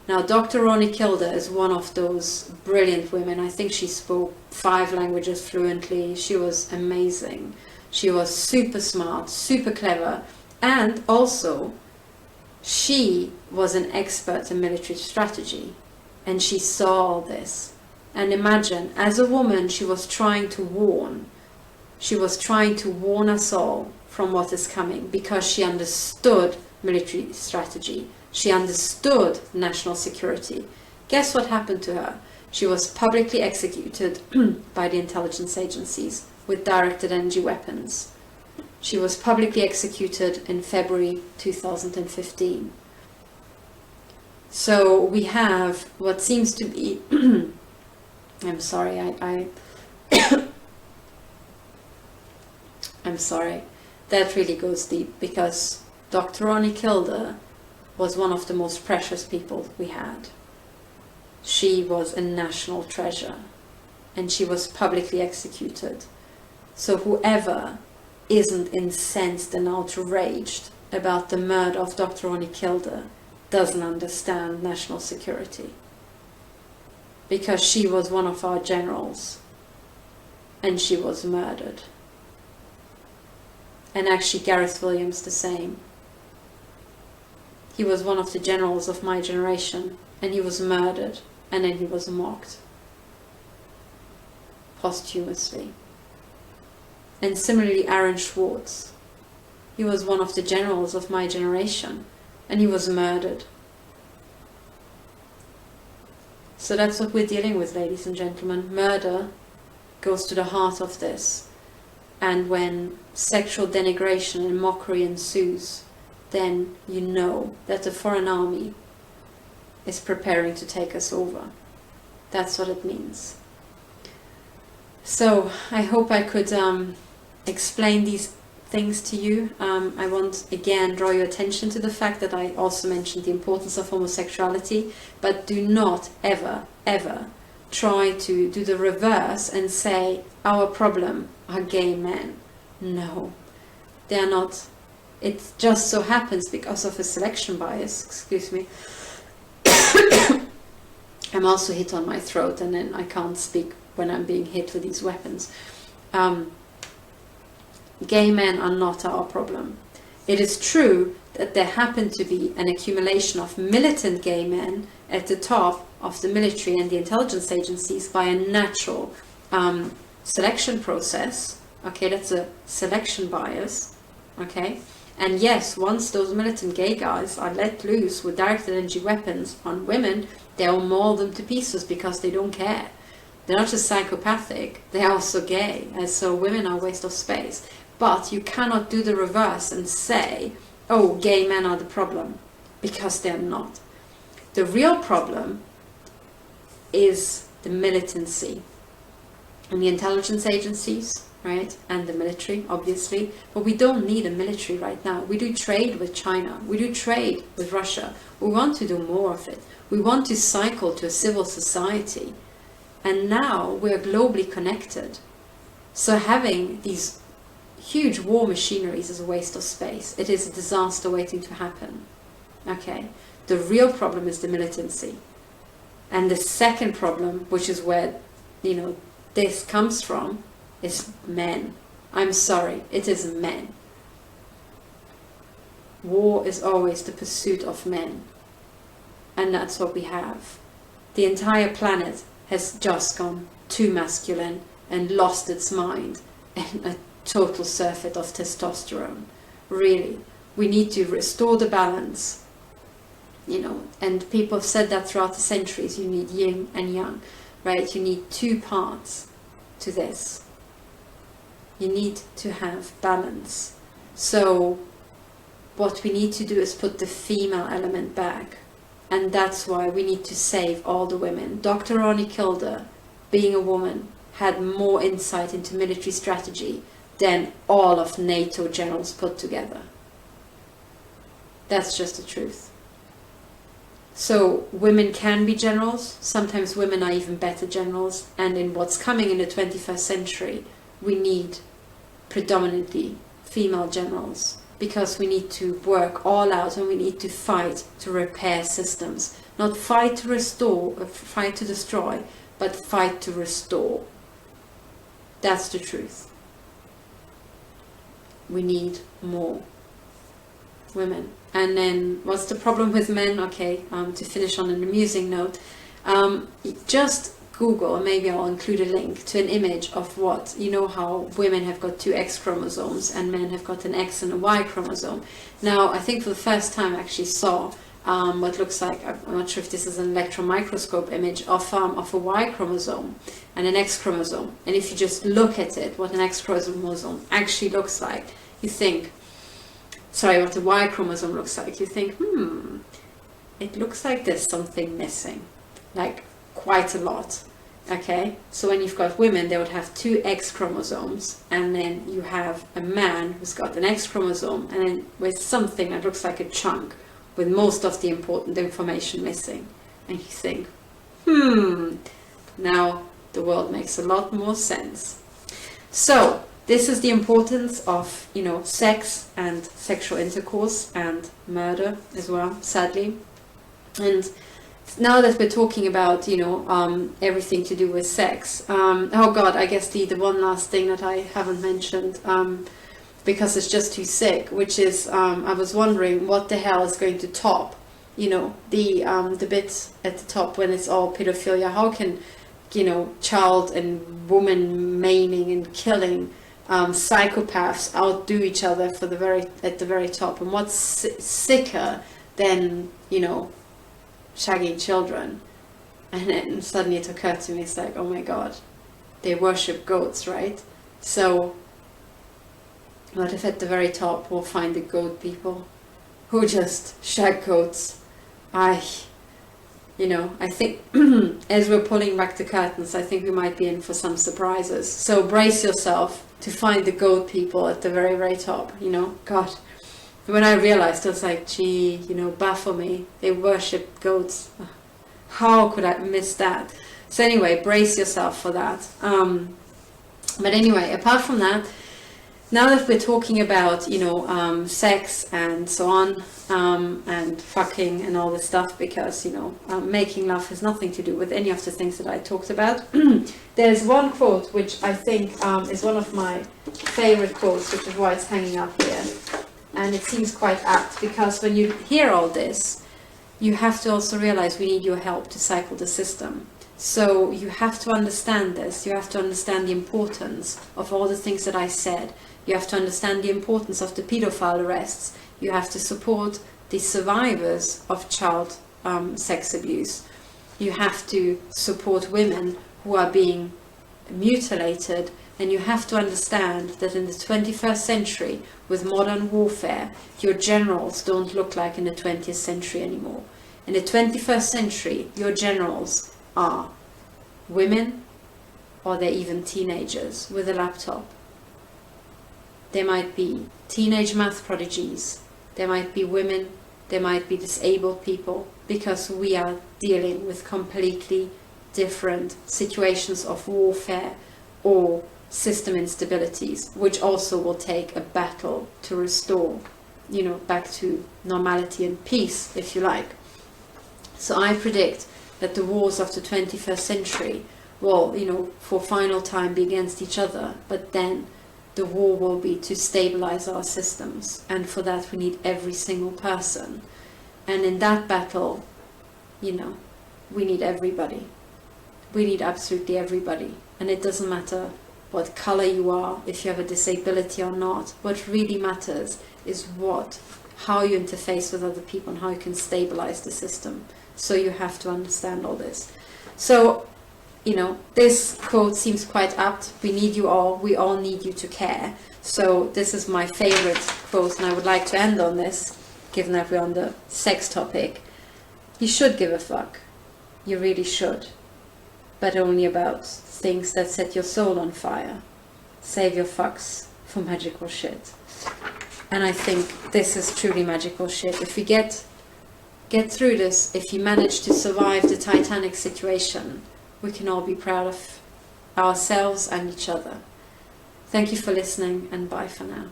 Now, Dr. Rauni is one of those brilliant women. I think she spoke 5 languages fluently. She was amazing. She was super smart, super clever, and also she was an expert in military strategy. And she saw all this. And imagine, as a woman, she was trying to warn. She was trying to warn us all from what is coming, because she understood military strategy. She understood national security. Guess what happened to her? She was publicly executed by the intelligence agencies with directed energy weapons. She was publicly executed in February 2015. So we have what seems to be, I'm sorry, I'm sorry, that really goes deep, because Dr. Rauni was one of the most precious people we had. She was a national treasure, and she was publicly executed. So whoever isn't incensed and outraged about the murder of Dr. Rauni doesn't understand national security, because she was one of our generals and she was murdered. And actually Gareth Williams the same. He was one of the generals of my generation, and he was murdered, and then he was mocked posthumously. And similarly Aaron Schwartz, he was one of the generals of my generation, and he was murdered. So that's what we're dealing with, ladies and gentlemen. Murder goes to the heart of this. And when sexual denigration and mockery ensues, then you know that the foreign army is preparing to take us over. That's what it means. So I hope I could explain these things to you. I want again draw your attention to the fact that I also mentioned the importance of homosexuality, but do not ever try to do the reverse and say our problem are gay men. No, they are not. It just so happens, because of a selection bias, excuse me, I'm also hit on my throat, and then I can't speak when I'm being hit with these weapons. Gay men are not our problem. It is true that there happen to be an accumulation of militant gay men at the top of the military and the intelligence agencies by a natural selection process. Okay, that's a selection bias. Okay, and yes, once those militant gay guys are let loose with directed energy weapons on women, they'll maul them to pieces, because they don't care. They're not just psychopathic, they're also gay, and so women are a waste of space. But you cannot do the reverse and say, oh, gay men are the problem, because they're not. The real problem is the militancy and the intelligence agencies, right, and the military, obviously. But we don't need a military right now. We do trade with China. We do trade with Russia. We want to do more of it. We want to cycle to a civil society. And now we're globally connected. So having these huge war machineries is a waste of space. It is a disaster waiting to happen. Okay, the real problem is the militancy. And the second problem, which is where, you know, this comes from, is men. I'm sorry, it is men. War is always the pursuit of men. And that's what we have. The entire planet has just gone too masculine and lost its mind in a total surfeit of testosterone. Really, we need to restore the balance, you know, and people have said that throughout the centuries. You need yin and yang, right? You need 2 parts to this. You need to have balance. So what we need to do is put the female element back. And that's why we need to save all the women. Dr. Rauni Kilder, being a woman, had more insight into military strategy than all of NATO generals put together. That's just the truth. So women can be generals. Sometimes women are even better generals. And in what's coming in the 21st century, we need predominantly female generals, because we need to work all out and we need to fight to repair systems. Not fight to restore, fight to destroy, but fight to restore. That's the truth. We need more women. And then what's the problem with men? Okay, to finish on an amusing note, just Google, and maybe I'll include a link to an image of what, you know how women have got 2 X chromosomes and men have got an X and a Y chromosome. Now, I think for the first time I actually saw what looks like, I'm not sure if this is an electron microscope image of a Y chromosome and an X chromosome. And if you just look at it, what an X chromosome actually looks like, you think, sorry, what a Y chromosome looks like, you think, it looks like there's something missing, like quite a lot. Okay, so when you've got women, they would have 2 X chromosomes, and then you have a man who's got an X chromosome, and then with something that looks like a chunk with most of the important information missing. And you think, now the world makes a lot more sense. So this is the importance of, you know, sex and sexual intercourse and murder as well, sadly. And now that we're talking about, you know, everything to do with sex, oh God, I guess the one last thing that I haven't mentioned, because it's just too sick, which is, I was wondering what the hell is going to top, you know, the bit at the top when it's all pedophilia. How can, you know, child and woman maiming and killing, psychopaths outdo each other at the very top? And what's sicker than, you know, shagging children? And then suddenly it occurred to me, it's like, oh my God, they worship goats, right? So what if at the very top we'll find the goat people who just shag goats? You know, I think as we're pulling back the curtains, I think we might be in for some surprises. So brace yourself to find the goat people at the very, very top, you know. God, when I realized, I was like, gee, you know, baffle me. They worship goats. How could I miss that? So anyway, brace yourself for that. But anyway, apart from that, now that we're talking about, you know, sex and so on, and fucking and all this stuff, because, you know, making love has nothing to do with any of the things that I talked about. There's one quote which I think is one of my favorite quotes, which is why it's hanging up here. And it seems quite apt, because when you hear all this, you have to also realize we need your help to cycle the system. So you have to understand this. You have to understand the importance of all the things that I said. You have to understand the importance of the pedophile arrests. You have to support the survivors of child sex abuse. You have to support women who are being mutilated. And you have to understand that in the 21st century, with modern warfare, your generals don't look like in the 20th century anymore. In the 21st century, your generals are women, or they're even teenagers with a laptop. They might be teenage math prodigies. There might be women. There might be disabled people, because we are dealing with completely different situations of warfare or system instabilities, which also will take a battle to restore, you know, back to normality and peace, if you like. So I predict that the wars of the 21st century will, you know, for final time be against each other, but then the war will be to stabilize our systems, and for that we need every single person. And in that battle, you know, we need everybody. We need absolutely everybody. And it doesn't matter what color you are, if you have a disability or not. What really matters is how you interface with other people and how you can stabilize the system. So you have to understand all this. So you know, this quote seems quite apt. We need you all. We all need you to care. So this is my favorite quote, and I would like to end on this, given that we're on the sex topic. You should give a fuck. You really should. But only about things that set your soul on fire. Save your fucks for magical shit. And I think this is truly magical shit. If we get through this, if you manage to survive the Titanic situation, we can all be proud of ourselves and each other. Thank you for listening, and bye for now.